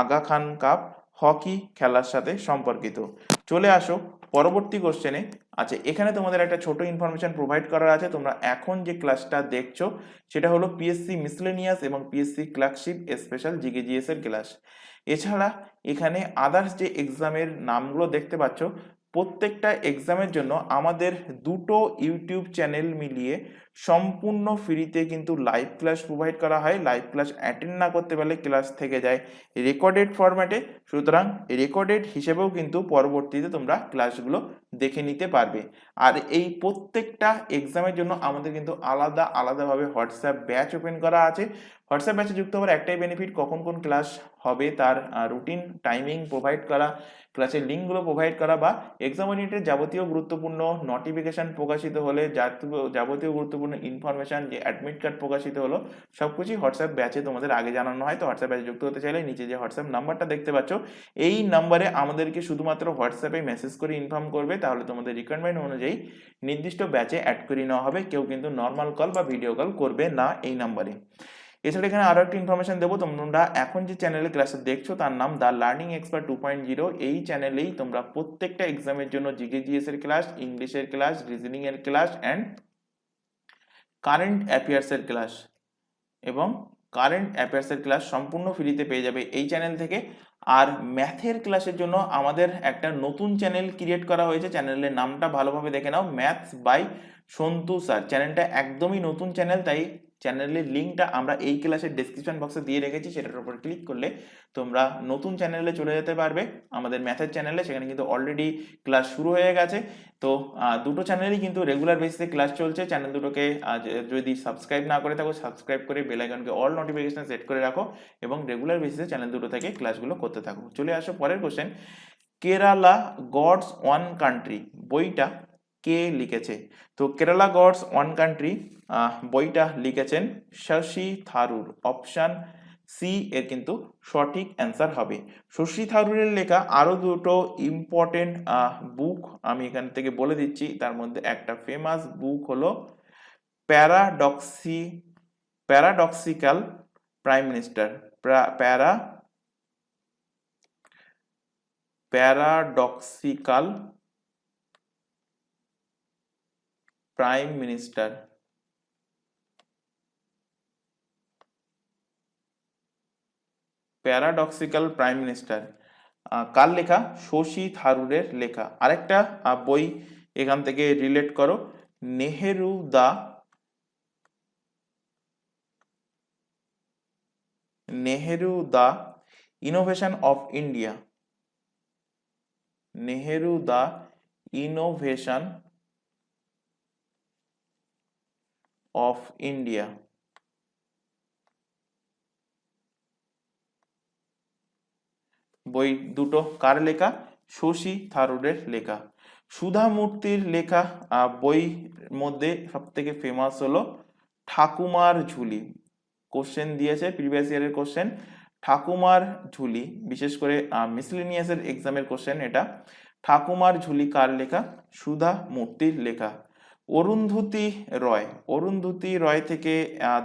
আগা খান কাপ হকি খেলার সাথে সম্পর্কিত। চলে আসো পরবর্তী কোশ্চেনে। আচ্ছা, এখানে তোমাদের একটা ছোট ইনফরমেশন প্রোভাইড করার আছে। তোমরা এখন যে ক্লাসটা দেখছো সেটা হলো পিএসসি মিসলেনিয়াস এবং পিএসসি ক্লার্কশিপ স্পেশাল জিকেজিএস এর ক্লাস। এছাড়া এখানে আদার্স যে এক্সামের নামগুলো দেখতে পাচ্ছ, প্রত্যেকটা এক্সামের জন্য আমাদের দুটো ইউটিউব চ্যানেল মিলিয়ে সম্পূর্ণ ফ্রিতে কিন্তু লাইভ ক্লাস প্রোভাইড করা হয়। লাইভ ক্লাস অ্যাটেন্ড না করতে পারলে ক্লাস থেকে যায় রেকর্ডেড ফরম্যাটে, সুতরাং রেকর্ডেড হিসেবেও কিন্তু পরবর্তীতে তোমরা ক্লাসগুলো দেখে নিতে পারবে। আর এই প্রত্যেকটা এক্সামের জন্য আমাদের কিন্তু আলাদা আলাদাভাবে হোয়াটসঅ্যাপ ব্যাচ ওপেন করা আছে। হোয়াটসঅ্যাপ ব্যাচে যুক্ত হওয়ার একটাই বেনিফিট, কখন কোন ক্লাস হবে তার রুটিন টাইমিং প্রোভাইড করা, ক্লাসের লিঙ্কগুলো প্রোভাইড করা, বা এক্সাম ওরিয়েন্টেড যাবতীয় গুরুত্বপূর্ণ নোটিফিকেশন প্রকাশিত হলে, যাবতীয় গুরুত্বপূর্ণ ইনফরমেশন, যে অ্যাডমিট কার্ড প্রকাশিত হলো, সবকিছুই হোয়াটসঅ্যাপ ব্যাচে তোমাদের আগে জানানো হয়। তো হোয়াটসঅ্যাপ ব্যাচে যুক্ত হতে চাইলে নিচে যে হোয়াটসঅ্যাপ নাম্বারটা দেখতে পাচ্ছ, এই নাম্বারে আমাদেরকে শুধুমাত্র হোয়াটসঅ্যাপে মেসেজ করে ইনফর্ম করবে, তাহলে তোমাদের রিকোয়ারমেন্ট অনুযায়ী নির্দিষ্ট ব্যাচে অ্যাড করে নেওয়া হবে। কেউ কিন্তু নর্মাল কল বা ভিডিও কল করবে না এই নাম্বারে। এছাড়া এখানে আরো একটা ইনফরমেশন দেবো, তোমরা এখন যে চ্যানেলে ক্লাসে দেখছো তার নাম দ্য লার্নিং এক্সপার্ট 2.0। এই চ্যানেলেই তোমরা প্রত্যেকটা এক্সামের জন্য জিকেজিএস এর ক্লাস, ইংলিশের ক্লাস, রিজনিং এর ক্লাস অ্যান্ড কারেন্ট অ্যাফেয়ার্স এর ক্লাস এবং কারেন্ট অ্যাফেয়ার্স এর ক্লাস সম্পূর্ণ ফ্রিতে পেয়ে যাবে এই চ্যানেল থেকে। আর ম্যাথের ক্লাসের জন্য আমাদের একটা নতুন চ্যানেল ক্রিয়েট করা হয়েছে, চ্যানেলের নামটা ভালোভাবে দেখে নাও, ম্যাথস বাই সন্তু স্যার। চ্যানেলটা একদমই নতুন চ্যানেল, তাই চ্যানেলের লিঙ্কটা আমরা এই ক্লাসের ডেসক্রিপশন বক্সে দিয়ে রেখেছি, সেটার উপর ক্লিক করলে তোমরা নতুন চ্যানেলে চলে যেতে পারবে, আমাদের ম্যাথের চ্যানেলে। সেখানে কিন্তু অলরেডি ক্লাস শুরু হয়ে গেছে। তো দুটো চ্যানেলই কিন্তু রেগুলার বেসিসে ক্লাস চলছে। চ্যানেল দুটোকে যদি সাবস্ক্রাইব না করে থাকো, সাবস্ক্রাইব করে বেল আইকনকে অল নোটিফিকেশন সেট করে রাখো এবং রেগুলার বেসিসে চ্যানেল দুটো থেকে ক্লাসগুলো করতে থাকো। চলে আসো পরের question. Kerala God's own country বইটা কে লিখেছে? তো কেরালা গডস ওয়ান কান্ট্রি বইটা লিখেছেন শশী থারুর। অপশন সি এর কিন্তু সঠিক অ্যান্সার হবে। শশী থারুরের লেখা আরো দুটো ইম্পর্টেন্ট বুক আমি এখান থেকে বলে দিচ্ছি। তার মধ্যে একটা ফেমাস বুক হলো paradoxical prime minister. Paradoxical prime minister. Paradoxical prime minister কার লেখা? শশী থারুরের লেখা। আরেকটা বই এখান থেকে রিলেট করো, Nehru the innovation of India. Nehru the innovation of India. বই দুটো কার লেখা? শশী থারুরের লেখা। সুধা মূর্তির লেখা বই মধ্যে সব থেকে ফেমাস হলো ঠাকুমার ঝুলি। কোশ্চেন দিয়েছে প্রিভিয়াস ইয়ারের কোশ্চেন, ঠাকুমার ঝুলি, বিশেষ করে মিসলেনিয়াসের এক্সামের কোশ্চেন এটা। ঠাকুমার ঝুলি কার লেখা? সুধা মূর্তির লেখা। অরুন্ধতী রয় থেকে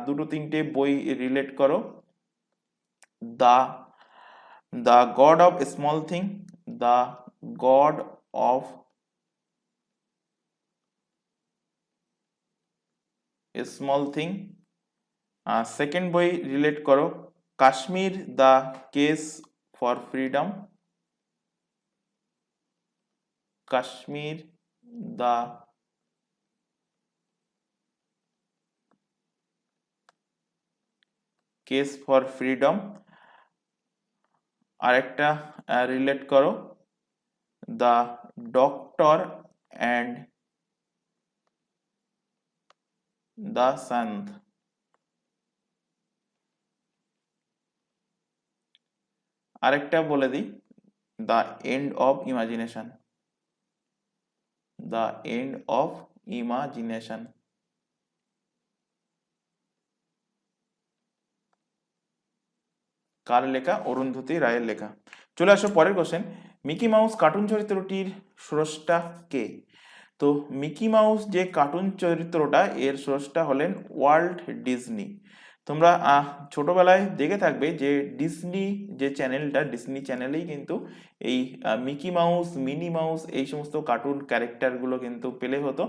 দুটো তিনটে বই রিলেট করো। The god of small thing, the god of small thing. Second বই রিলেট করো Kashmir the case for freedom. Kashmir the case for freedom. আরেকটা রিলেট করো the doctor and the saint. আরেকটা বলে দিই, the end of imagination. The end of imagination. কার লেখা? অরুন্ধতী রায়ের লেখা। চলে আসো পরের কোশ্চেন। মিকি মাউস কার্টুন চরিত্রটির স্রষ্টা কে? তো মিকি মাউস যে কার্টুন চরিত্রটা এর স্রষ্টা হলেন ওয়াল্ট ডিজনি। তোমরা ছোটবেলায় দেখে থাকবে যে ডিজনি যে চ্যানেলটা, ডিজনি চ্যানেলেই কিন্তু এই মিকি মাউস, মিনি মাউস এই সমস্ত কার্টুন ক্যারেক্টারগুলো কিন্তু পেলে হতো।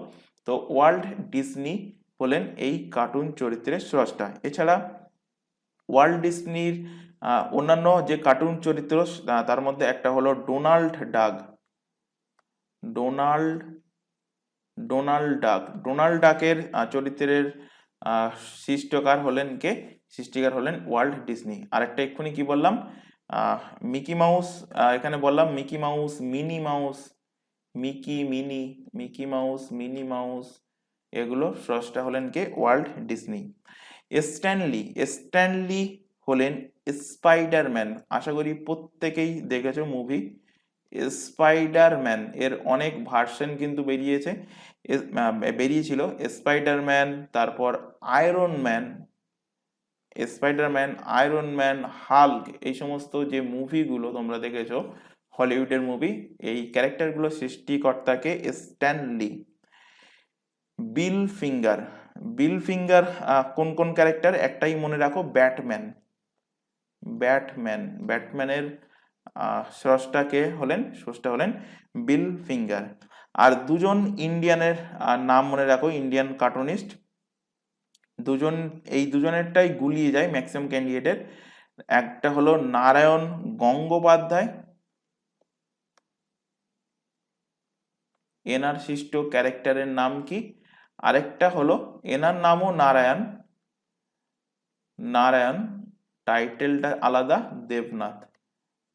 তো ওয়াল্ট ডিজনি হলেন এই কার্টুন চরিত্রের স্রষ্টা। এছাড়া ওয়াল্ট ডিজনির অন্যান্য যে কার্টুন চরিত্র তার মধ্যে একটা হলো ডোনাল্ড ডাক। ডোনাল্ড ডাকের চরিত্রের সৃষ্টিকার হলেন কে? সৃষ্টিকার হলেন ওয়াল্ট ডিজনি। আরেকটা এক্ষুনি কি বললাম, মিকি মাউস, এখানে বললাম Mickey Mouse, Minnie Mouse, Mickey Mouse, Minnie Mouse, এগুলো স্রষ্টা হলেন কে? Walt Disney. স্ট্যানলি হলেন স্পাইডারম্যান। আশা করি প্রত্যেকেই দেখেছো মুভি স্পাইডারম্যান, এর অনেক ভার্সন কিন্তু বেরিয়েছিল। স্পাইডারম্যান, তারপর আয়রন ম্যান, হাল্ক, এই সমস্ত যে মুভিগুলো তোমরা দেখেছো হলিউডের মুভি, এই ক্যারেক্টারগুলো সৃষ্টিকর্তাকে স্ট্যানলি। বিল ফিঙ্গার কোন কোন ক্যারেক্টার? একটাই মনে রাখো, ব্যাটম্যানের স্রষ্টা হলেন বিল ফিঙ্গার। আর দুজন ইন্ডিয়ানের নাম মনে রাখো, ইন্ডিয়ান কার্টুনিস্ট দুজন, এই দুজনেরটাই গুলিয়ে যায় ম্যাক্সিমাম ক্যান্ডিডেটের। একটা হলো নারায়ণ গঙ্গোপাধ্যায়, এনার সৃষ্ট ক্যারেক্টারের নাম কি? আরেকটা হলো এনার নামও নারায়ণ, টাইটেলটা আলাদা,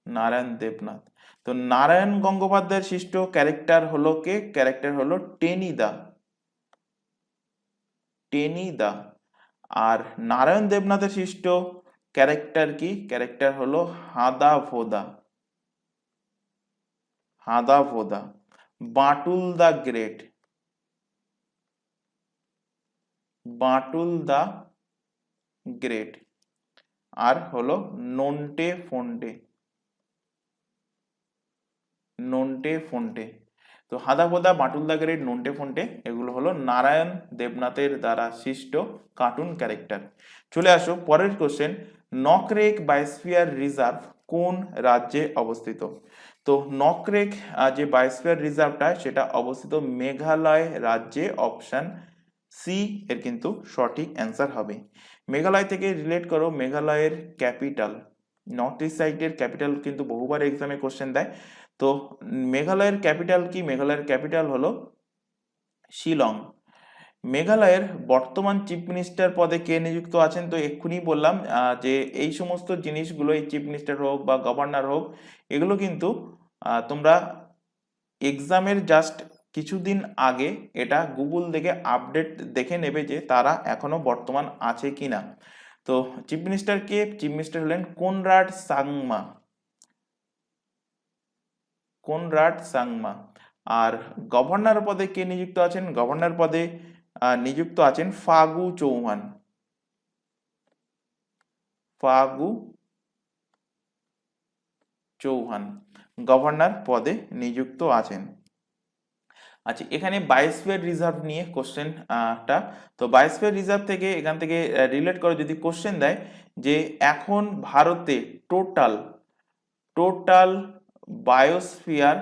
নারায়ণ দেবনাথ। তো নারায়ণ গঙ্গোপাধ্যায়ের সৃষ্ট ক্যারেক্টার হলো কে? ক্যারেক্টার হলো টেনিদা। আর নারায়ণ দেবনাথের সৃষ্ট ক্যারেক্টার কি? ক্যারেক্টার হলো হাঁদা ভোদা। বাঁটুল দা গ্রেট। আর হলো নন্টে ফন্টে। তো হাঁদা ভোদা, বাঁটুল দা গ্রেট, নন্টে ফন্টে, এগুলো হলো নারায়ণ দেবনাথের দ্বারা সৃষ্ট কার্টুন ক্যারেক্টার। চলে আসো পরের কোশ্চেন। নকরেক বায়োস্ফিয়ার রিজার্ভ কোন রাজ্যে অবস্থিত? তো নকরেক যে বায়োস্ফিয়ার রিজার্ভটা সেটা অবস্থিত মেঘালয় রাজ্যে। অপশন সি এর কিন্তু সঠিক অ্যান্সার হবে। মেঘালয় থেকে রিলেট করো মেঘালয়ের ক্যাপিটাল। নর্থ ইস্ট সাইডের ক্যাপিটাল কিন্তু বহুবার এক্সামে কোশ্চেন দেয়। তো মেঘালয়ের ক্যাপিটাল কি? মেঘালয়ের ক্যাপিটাল হলো শিলং। মেঘালয়ের বর্তমান চিফ মিনিস্টার পদে কে নিযুক্ত আছেন? তো এক্ষুনি বললাম যে এই সমস্ত জিনিসগুলো, এই চিফ মিনিস্টার হোক বা গভর্নর হোক, এগুলো কিন্তু তোমরা এক্সামের জাস্ট কিছুদিন আগে এটা গুগল থেকে আপডেট দেখে নেবে যে তারা এখনো বর্তমান আছে কিনা। তো চিফ মিনিস্টার কে? চিফ মিনিস্টার হলেন কোনরাড সাংমা। আর গভর্নর পদে কে নিযুক্ত আছেন? গভর্নর পদে নিযুক্ত আছেন ফাগু চৌহান গভর্নর পদে নিযুক্ত আছেন। আচ্ছা, এখানে বায়োস্ফিয়ার রিজার্ভ নিয়ে কোশ্চেনটা। তো বায়োস্ফিয়ার রিজার্ভ থেকে এখান থেকে রিলেট করে যদি কোশ্চেন দেয় যে এখন ভারতে total biosphere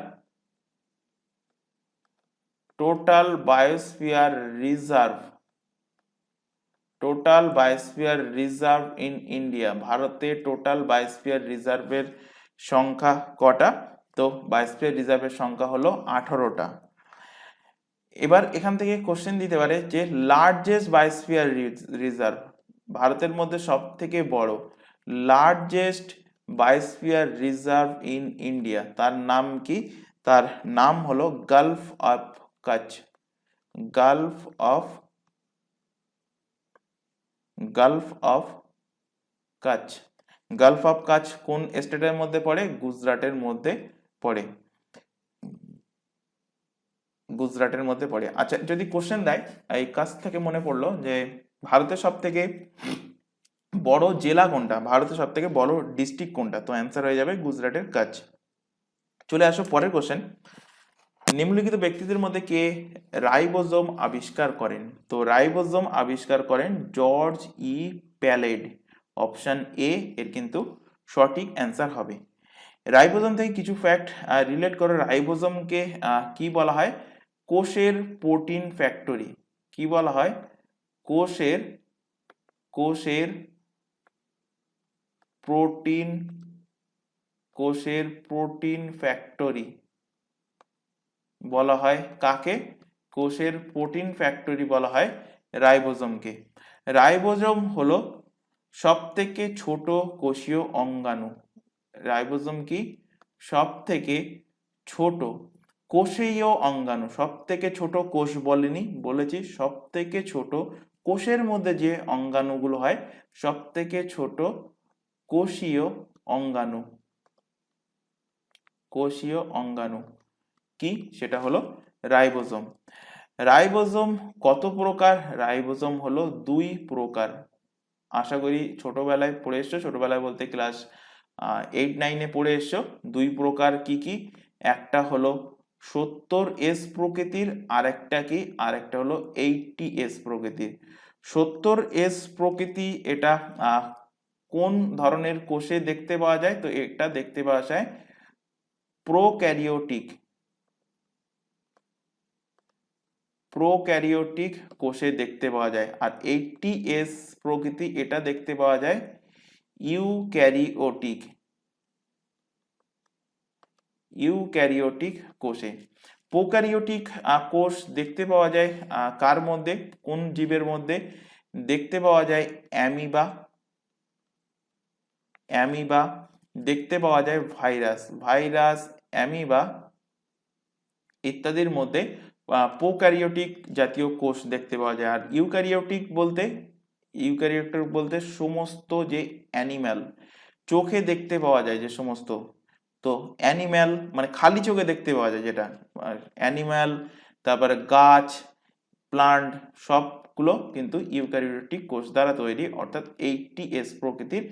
reserve in India, ভারতে টোটাল বায়োস্ফিয়ার রিজার্ভের সংখ্যা কটা? তো বায়োস্ফিয়ার রিজার্ভের সংখ্যা হলো 18টা। এবার এখান থেকে কোশ্চেন দিতে পারে যে লার্জেস্ট বায়োস্ফিয়ার রিজার্ভ, ভারতের মধ্যে সব থেকে বড় largest biosphere reserve in India, তার নাম কি? তার নাম হলো গালফ অফ কাচ। গালফ অফ কাচ কোন স্টেটের মধ্যে পড়ে? গুজরাটের মধ্যে পড়ে। আচ্ছা, যদি কোশ্চেন দেয় এই কাছ থেকে মনে পড়লো যে ভারতের সব থেকে বড় জেলা কোনটা, ভারতের সব থেকে বড় ডিস্ট্রিক্ট কোনটা? তো অ্যান্সার হয়ে যাবে গুজরাটের কাচ। চলে আসো পরের কোশ্চেন। নিম্নলিখিত ব্যক্তিদের মধ্যে কে রাইবোজোম আবিষ্কার করেন? তো রাইবোজোম আবিষ্কার করেন জর্জ ই প্যালেড। অপশন এ এর কিন্তু সঠিক অ্যান্সার হবে। রাইবোজোম থেকে কিছু ফ্যাক্ট রিলেট করে। রাইবোজোমকে কি বলা হয়? কোষের প্রোটিন ফ্যাক্টরি। কি বলা হয়? কোষের প্রোটিন ফ্যাক্টরি বলা হয় কাকে? কোষের প্রোটিন ফ্যাক্টরি বলা হয় রাইবোজোমকে। রাইবোজোম হলো সবথেকে ছোট কোষীয় অঙ্গাণু। রাইবোজোম কি? সবথেকে ছোট কোষীয় অঙ্গাণু। সবথেকে ছোট কোষ বলেনি, বলেছি সবথেকে ছোট কোষের মধ্যে যে অঙ্গাণুগুলো হয় সবথেকে ছোট কোষীয় অঙ্গাণু। কোষীয় অঙ্গাণু কি? সেটা হলো রাইবোজোম। রাইবোজোম কত প্রকার? রাইবোজোম হলো 2 প্রকার। আশা করি ছোটবেলায় পড়ে এসছো, ছোটবেলায় বলতে ক্লাস 8-9-এ পড়ে এসছো। 2 প্রকার কি কি? একটা হলো 70S প্রকৃতির, আরেকটা হলো 80S প্রকৃতির। 70S প্রকৃতি এটা কোন ধরনের কোষে দেখতে পাওয়া যায়? তো এটা দেখতে পাওয়া যায় প্রোক্যারিওটিক কোষে দেখতে পাওয়া যায়। আর 80S প্রকৃতি এটা দেখতে পাওয়া যায় ইউক্যারিওটিক কোষে। প্রোক্যারিওটিক কোষ দেখতে পাওয়া যায় কার মধ্যে? কোন জীবের মধ্যে? দেখতে পাওয়া যায় অ্যামিবা, দেখতে পাওয়া যায় ভাইরাস, অ্যামিবা ইত্যাদির মধ্যে প্রোক্যারিওটিক জাতীয় কোষ দেখতে পাওয়া যায়। আর ইউক্যারিওটিক বলতে সমস্ত যে অ্যানিম্যাল চোখে দেখতে পাওয়া যায় যে সমস্ত, তো অ্যানিম্যাল মানে খালি চোখে দেখতে পাওয়া যায় যেটা, অ্যানিম্যাল, তারপরে গাছ, প্লান্ট, সবগুলো কিন্তু ইউক্যারিওটিক কোষ দ্বারা তৈরি। অর্থাৎ 80S প্রকৃতির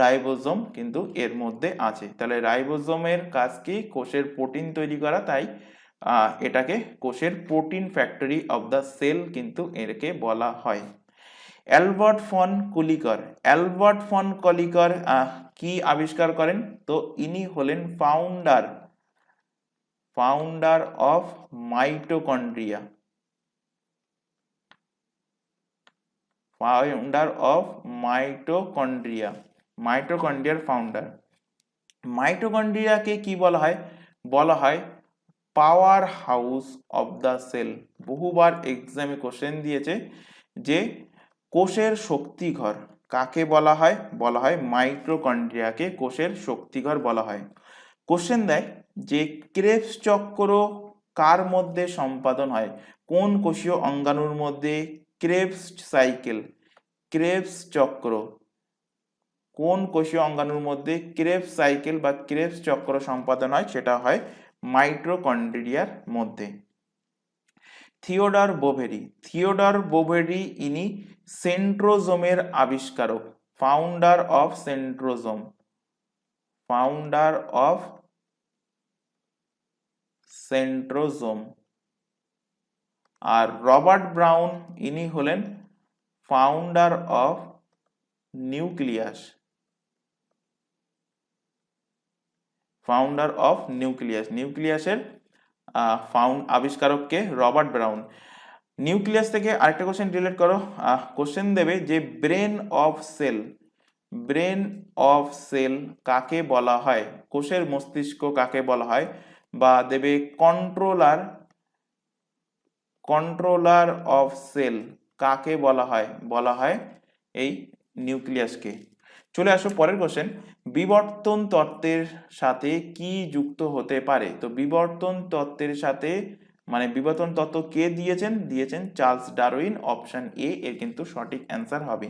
রাইবোজোম কিন্তু এর মধ্যে আছে। তাহলে রাইবোজোমের কাজ কি? কোষের প্রোটিন তৈরি করা, তাই এটাকে কোষের protein factory of the cell কিন্তু এরকে বলা হয়। অ্যালবার্ট ফন কলিকার কি আবিষ্কার করেন? তো ইনি হলেন ফাউন্ডার অফ মাইটোকন্ড্রিয়া। মাইটোকন্ড্রিয়ার ফাউন্ডার। মাইটোকন্ড্রিয়াকে কি বলা হয়? বলা হয় power house of the cell. বহুবার এক্সামে কোশ্চেন দিয়েছে যে কোষের শক্তিঘর কাকে বলা হয়? বলা হয় মাইটোকন্ড্রিয়াকে কোষের শক্তিঘর বলা হয়। কোশ্চেন দেয় যে ক্রেবস চক্র কার মধ্যে সম্পাদন হয়? কোন কোষীয় অঙ্গাণুর মধ্যে ক্রেবস চক্র, কোন কোষীয় অঙ্গাণুর মধ্যে ক্রেবস সাইকেল বা ক্রেবস চক্র সম্পাদন হয়? সেটা হয় মাইটোকন্ড্রিয়ার মধ্যে। থিওডর বোভেরি ইনি সেন্ট্রোজোমের আবিষ্কারক, ফাউন্ডার অফ সেন্ট্রোজোম। আর রবার্ট ব্রাউন ইনি হলেন ফাউন্ডার অফ নিউক্লিয়াসের আবিষ্কারককে রবার্ট ব্রাউন। নিউক্লিয়াস থেকে আরেকটা কোশ্চেন রিলেট করো। কোশ্চেন দেবে যে ব্রেন অফ সেল কাকে বলা হয়? কোষের মস্তিষ্ক কাকে বলা হয়? বা দেবে কন্ট্রোলার অফ সেল কাকে বলা হয়? বলা হয় এই নিউক্লিয়াসকে। চলে আসো পরের কোশ্চেন। বিবর্তন তত্ত্বের সাথে কি যুক্ত হতে পারে? তো বিবর্তন তত্ত্বের সাথে বিবর্তন তত্ত্ব কে দিয়েছেন চার্লস ডারউইন। অপশন এ এর কিন্তু সঠিক অ্যান্সার হবে।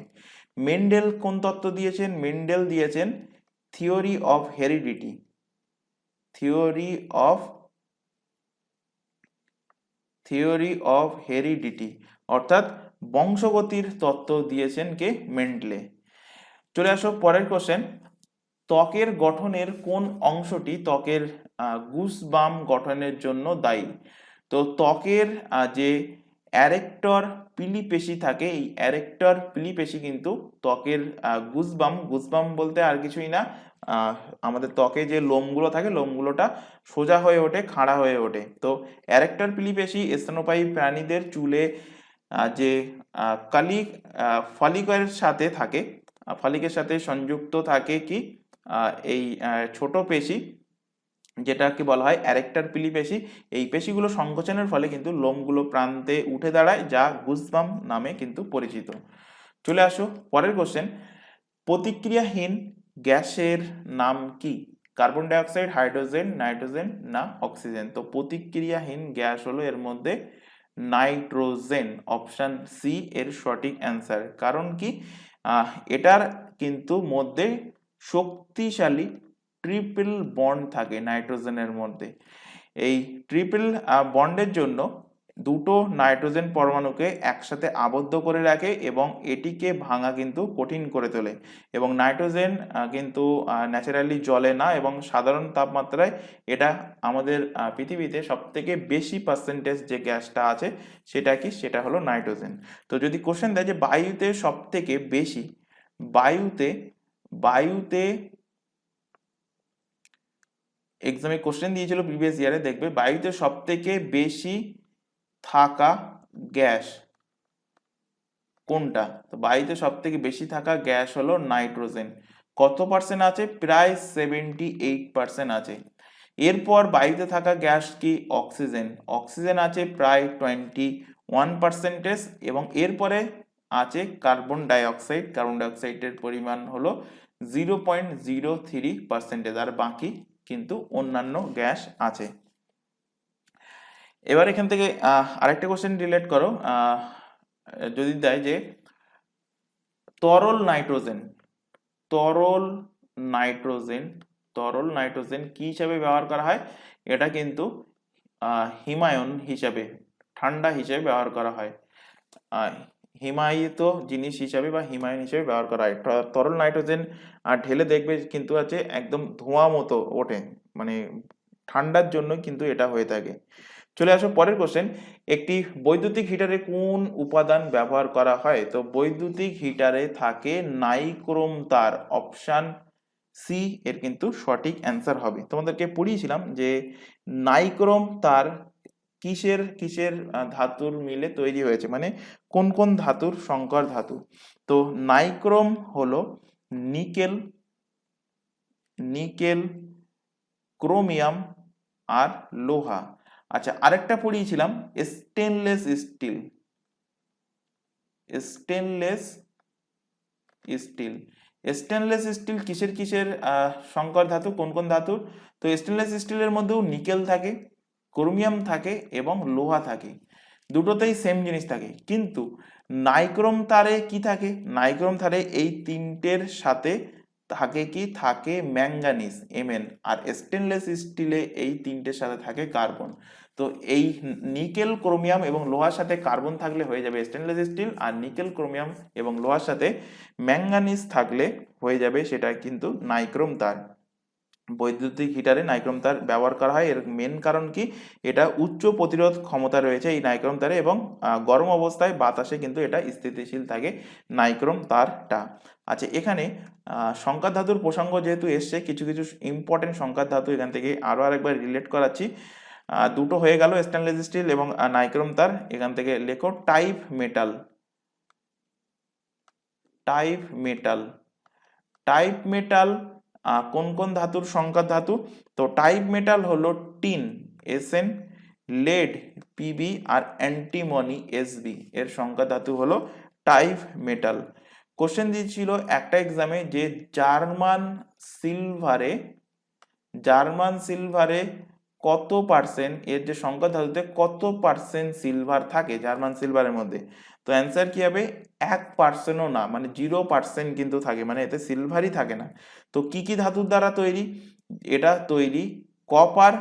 মেন্ডেল কোন তত্ত্ব দিয়েছেন? মেন্ডেল দিয়েছেন থিওরি অফ হেরিডিটি, অর্থাৎ বংশগতির তত্ত্ব দিয়েছেন কে? মেন্ডেলে। চলে আসো পরের কোশ্চেন। ত্বকের গঠনের কোন অংশটি ত্বকের গুসবাম গঠনের জন্য দায়ী? তো ত্বকের যে অ্যারেক্টর পিলি পেশি থাকে, এই অ্যারেক্টর পিলি পেশি কিন্তু ত্বকের গুসবাম বলতে আর কিছুই না, আমাদের ত্বকে যে লোমগুলো থাকে লোমগুলোটা সোজা হয়ে ওঠে, খাড়া হয়ে ওঠে। তো অ্যারেক্টর পিলি পেশি স্তন্যপায়ী প্রাণীদের চুলে যে ফলিকের সাথে থাকে, ফলিকের সাথে সংযুক্ত থাকে কি এই ছোট পেশি, যেটাকে বলা হয় অ্যারেক্টর পিলি পেশি। এই পেশিগুলো সংকোচনের ফলে কিন্তু লোমগুলো প্রান্তে উঠে দাঁড়ায়, যা গুসবাম নামে কিন্তু পরিচিত। চলে আসো পরের কোশ্চেন, প্রতিক্রিয়াহীন গ্যাসের নাম কি? কার্বন ডাইঅক্সাইড, হাইড্রোজেন, নাইট্রোজেন না অক্সিজেন? তো প্রতিক্রিয়াহীন গ্যাস হলো এর মধ্যে নাইট্রোজেন, অপশন সি এর সঠিক অ্যান্সার। কারণ কি, এটার কিন্তু মধ্যে শক্তিশালী ট্রিপল বন্ড থাকে নাইট্রোজেনের মধ্যে। এই ট্রিপল বন্ডের জন্য দুটো নাইট্রোজেন পরমাণুকে একসাথে আবদ্ধ করে রাখে এবং এটিকে ভাঙা কিন্তু কঠিন করে তোলে। এবং নাইট্রোজেন কিন্তু ন্যাচারালি জ্বলে না, এবং সাধারণ তাপমাত্রায় এটা আমাদের পৃথিবীতে সবথেকে বেশি পার্সেন্টেজ যে গ্যাসটা আছে সেটা কি, সেটা হলো নাইট্রোজেন। তো যদি কোশ্চেন দেয় যে বায়ুতে সবথেকে বেশি, বায়ুতে এক্সামে কোশ্চেন দিয়েছিল প্রিভিয়াস ইয়ারে, দেখবে বায়ুতে সবথেকে বেশি থাকা গ্যাস কোনটা? তো বায়ুতে সবথেকে বেশি থাকা গ্যাস হলো নাইট্রোজেন। কত পার্সেন্ট আছে? প্রায় 78% আছে। এরপর বায়ুতে থাকা গ্যাস কি? অক্সিজেন। অক্সিজেন আছে প্রায় 21%, এবং এরপরে আছে কার্বন ডাইঅক্সাইড। কার্বন ডাইঅক্সাইডের পরিমাণ হলো 0.03%, আর বাকি কিন্তু অন্যান্য গ্যাস আছে। এবার এখান থেকে আরেকটা কোশ্চেন রিলেট করো, যদি দেয় যে তরল নাইট্রোজেন কি হিসাবে ব্যবহার করা হয়? এটা কিন্তু হিমায়ন হিসাবে, ঠান্ডা হিসেবে ব্যবহার করা হয়, হিমায়িত জিনিস হিসাবে বা হিমায়ন হিসেবে ব্যবহার করা হয়। তরল নাইট্রোজেন ঢেলে দেখবে কিন্তু আছে একদম ধোঁয়া মতো ওঠে, মানে ঠান্ডার জন্য কিন্তু এটা হয়ে থাকে। চলে আসো পরের কোশ্চেন, একটি বৈদ্যুতিক হিটারে কোন উপাদান ব্যবহার করা হয়? তো বৈদ্যুতিক হিটারে থাকে নাইক্রোম তার, অপশন সি এর কিন্তু সঠিক অ্যান্সার হবে। তোমাদেরকে পড়িয়েছিলাম যে নাইক্রোম তার কিসের কিসের ধাতুর মিলে তৈরি হয়েছে, মানে কোন কোন ধাতুর সংকর ধাতু। তো নাইক্রোম হলো নিকেল, ক্রোমিয়াম আর লোহা। আচ্ছা, আরেকটা পড়িয়েছিলাম স্টেনলেস স্টিল কিসের কিসের সংকর ধাতু, কোন কোন ধাতু? তো স্টেনলেস স্টিলের মধ্যেও নিকেল থাকে, ক্রোমিয়াম থাকে এবং লোহা থাকে, দুটোতেই সেম জিনিস থাকে। কিন্তু নাইক্রোম তারে কি থাকে? নাইক্রোম তারে এই তিনটের সাথে থাকে কি, থাকে ম্যাঙ্গানিজ Mn, আর স্টেনলেস স্টিলে এই তিনটের সাথে থাকে কার্বন। তো এই নিকেল, ক্রোমিয়াম এবং লোহার সাথে কার্বন থাকলে হয়ে যাবে স্টেনলেস স্টিল, আর নিকেল, ক্রোমিয়াম এবং লোহার সাথে ম্যাঙ্গানিজ থাকলে হয়ে যাবে সেটা কিন্তু নাইক্রোম তার। বৈদ্যুতিক হিটারে নাইক্রোম তার ব্যবহার করা হয়, এর মেন কারণ কি, এটা উচ্চ প্রতিরোধ ক্ষমতা রয়েছে এই নাইক্রোম তারে, এবং গরম অবস্থায় বাতাসে কিন্তু এটা স্থিতিশীল থাকে নাইক্রোম তারটা। আচ্ছা, এখানে সংকর ধাতুর প্রসঙ্গ যেহেতু এসছে, কিছু কিছু ইম্পর্টেন্ট সংকর ধাতু এখান থেকে আরো আরেকবার রিলেট করাচ্ছি। দুটো হয়ে গেল, স্টেনলেস স্টিল এবং নাইক্রোম তার। এখান থেকে লেখো টাইপ মেটাল কোন কোন ধাতুর সংকর ধাতু? তো টাইপ মেটাল হলো টিন Sn, লেড Pb আর অ্যান্টিমনি Sb, এর সংকর ধাতু হলো টাইপ মেটাল। কোশ্চেন দিয়েছিল একটা এক্সামে যে জার্মান সিলভারে কত পার্সেন্ট, এর যে সংকর ধাতুতে কত পার্সেন্ট সিলভার থাকে জার্মান সিলভারের মধ্যে? তো অ্যান্সার কি হবে? 1%ও না, মানে 0% কিন্তু থাকে, মানে এতে সিলভারই থাকে না। তো কি কি ধাতুর দ্বারা তৈরি? এটা তৈরি কপার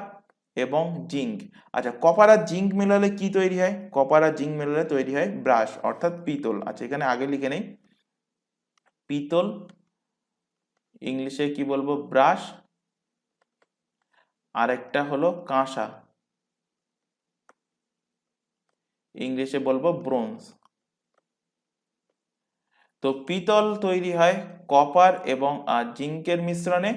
এবং জিঙ্ক। আচ্ছা, কপার আর জিঙ্ক মেলালে কি তৈরি হয়? কপার আর জিঙ্ক মেলালে তৈরি হয় ব্রাশ, অর্থাৎ পিতল। আচ্ছা, এখানে আগে লিখে নেই, পিতল ইংলিশে কি বলবো, ব্রাশ। আরেকটা হলো কাঁসা, ইংলিশে বলবো ব্রোঞ্জ। তো পিতল তৈরি হয় কপার এবং জিঙ্কের মিশ্রণে,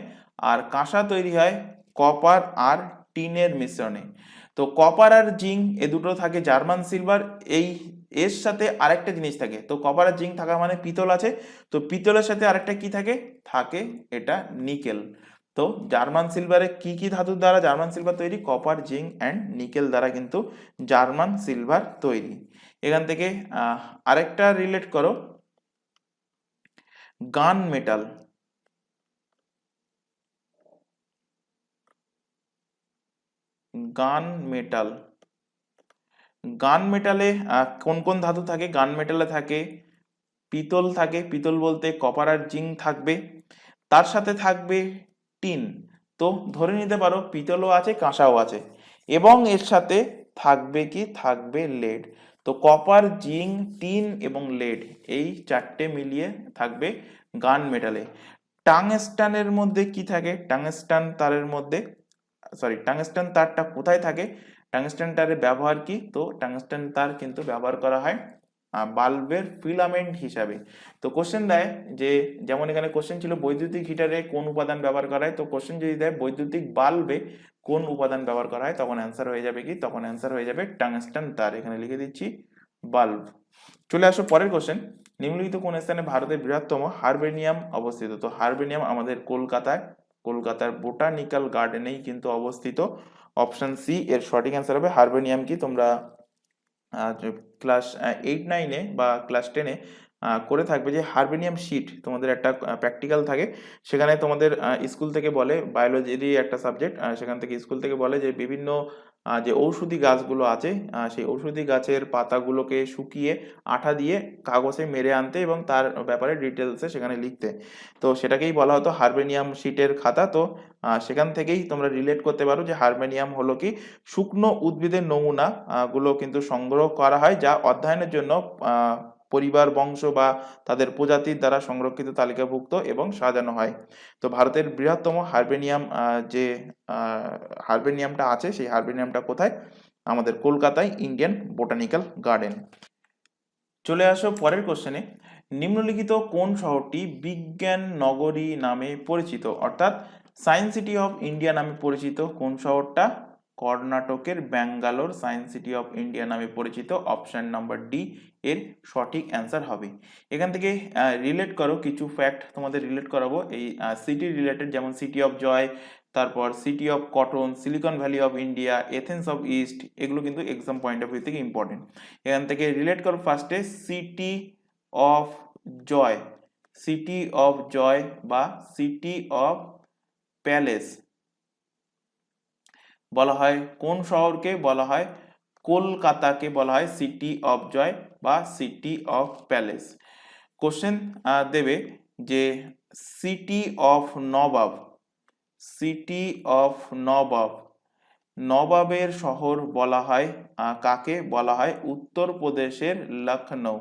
আর কাঁসা তৈরি হয় কপার আর টিনের মিশ্রণে। তো কপার আর জিঙ্ক এ দুটো থাকে জার্মান সিলভার। এই এর সাথে আরেকটা জিনিস থাকে, তো কপার আর জিঙ্ক থাকা মানে পিতল আছে, তো পিতলের সাথে আরেকটা কি থাকে, থাকে এটা নিকেল। তো জার্মান সিলভারে কি কি ধাতুর দ্বারা জার্মান সিলভার তৈরি, কপার, জিঙ্ক অ্যান্ড নিকেল দ্বারা কিন্তু জার্মান সিলভার তৈরি। এখান থেকে আরেকটা রিলেট করো, গান মেটাল। গান মেটাল, গান মেটালে কোন কোন ধাতু থাকে, গান মেটালে থাকে পিতল, থাকে পিতল বলতে কপার আর জিঙ্ক থাকবে, তার সাথে থাকবে টিন। তো ধরে নিতে পারো পিতলও আছে কাঁসাও আছে, এবং এর সাথে থাকবে কি, থাকবে লেড। তো কপার, জিঙ্ক, টিন এবং লেড, এই চারটে মিলিয়ে থাকবে গান মেটালে। টাংস্টানের মধ্যে কি থাকে, টাংস্টান তারের মধ্যে, সরি টাংস্টান তারটা কোথায় থাকে, টাংস্টান তারের ব্যবহার কি, তো টাংস্টান তার কিন্তু ব্যবহার করা হয় বাল্বের ফিলামেন্ট হিসাবে। তো কোশ্চেন দেয় যে, যেমন এখানে কোশ্চেন ছিল বৈদ্যুতিক হিটারে কোন উপাদান ব্যবহার করা হয়, তো কোশ্চেন যদি দেয় বৈদ্যুতিক বাল্বে কোন উপাদান ব্যবহার করা হয়, তখন অ্যান্সার হয়ে যাবে কি, তখন অ্যান্সার হয়ে যাবে টাংস্টান তার। এখানে লিখে দিচ্ছি বাল্ব। চলে আসো পরের কোশ্চেন, নিম্নলিখিত কোন স্থানে ভারতের বৃহত্তম হারবেনিয়াম অবস্থিত, তো হারবেনিয়াম আমাদের কলকাতায়, কলকাতার বোটানিক্যাল গার্ডেনেই কিন্তু অবস্থিত। অপশন সি এর সঠিক অ্যান্সার হবে হারবেনিয়াম। কি তোমরা ক্লাস 8-9-এ বা ক্লাস 10-এ করে থাকবে যে হারবেনিয়াম শিট, তোমাদের একটা প্র্যাকটিক্যাল থাকে, সেখানে তোমাদের স্কুল থেকে বলে, বায়োলজিরই একটা সাবজেক্ট, সেখান থেকে স্কুল থেকে বলে যে বিভিন্ন যে ঔষধি গাছগুলো আছে, সেই ঔষধি গাছের পাতাগুলোকে শুকিয়ে আঠা দিয়ে কাগজে মেরে আনতে এবং তার ব্যাপারে ডিটেলসে সেখানে লিখতে। তো সেটাকেই বলা হতো হারবেনিয়াম শিটের খাতা। তো সেখান থেকেই তোমরা রিলেট করতে পারো যে হারবেনিয়াম হলো কি, শুকনো উদ্ভিদের নমুনা গুলো কিন্তু সংগ্রহ করা হয়, যা অধ্যয়নের জন্য পরিবার, বংশ বা তাদের প্রজাতির দ্বারা সংরক্ষিত তালিকাভুক্ত এবং সাজানো হয়। তো ভারতের বৃহত্তম হারবেনিয়াম যে হারবেনিয়ামটা আছে, সেই হারবেনিয়ামটা কোথায়, আমাদের কলকাতায় ইন্ডিয়ান বোটানিক্যাল গার্ডেন। চলে আসো পরের কোশ্চেনে, নিম্নলিখিত কোন শহরটি বিজ্ঞান নগরী নামে পরিচিত, অর্থাৎ সায়েন্স সিটি অফ ইন্ডিয়া নামে পরিচিত, কোন শহরটা, কর্ণাটকের Bangalore science city of India নামে পরিচিত। অপশন নাম্বার ডি এর সঠিক অ্যান্সার হবে। এখান থেকে রিলেট করো কিছু ফ্যাক্ট, তোমাদের রিলেট করাবো এই সিটি রিলেটেড, যেমন সিটি অফ জয়, তারপর city of cotton, Silicon Valley of India, Athens of east, এগুলো কিন্তু এক্সাম পয়েন্ট অফ ভিউ থেকে ইম্পর্টেন্ট। এখান থেকে রিলেট করো ফার্স্টে city of joy, city of joy বা সিটি অফ প্যালেস বলা হয় কোন শহরকে, বলা হয় কলকাতাকে বলা হয় সিটি অফ জয় বা সিটি অফ প্যালেস। কোশ্চেন দেবে যে city of nawab, city of nawab, নবাবের শহর বলা হয় কাকে, বলা হয় উত্তরপ্রদেশের লখনৌ,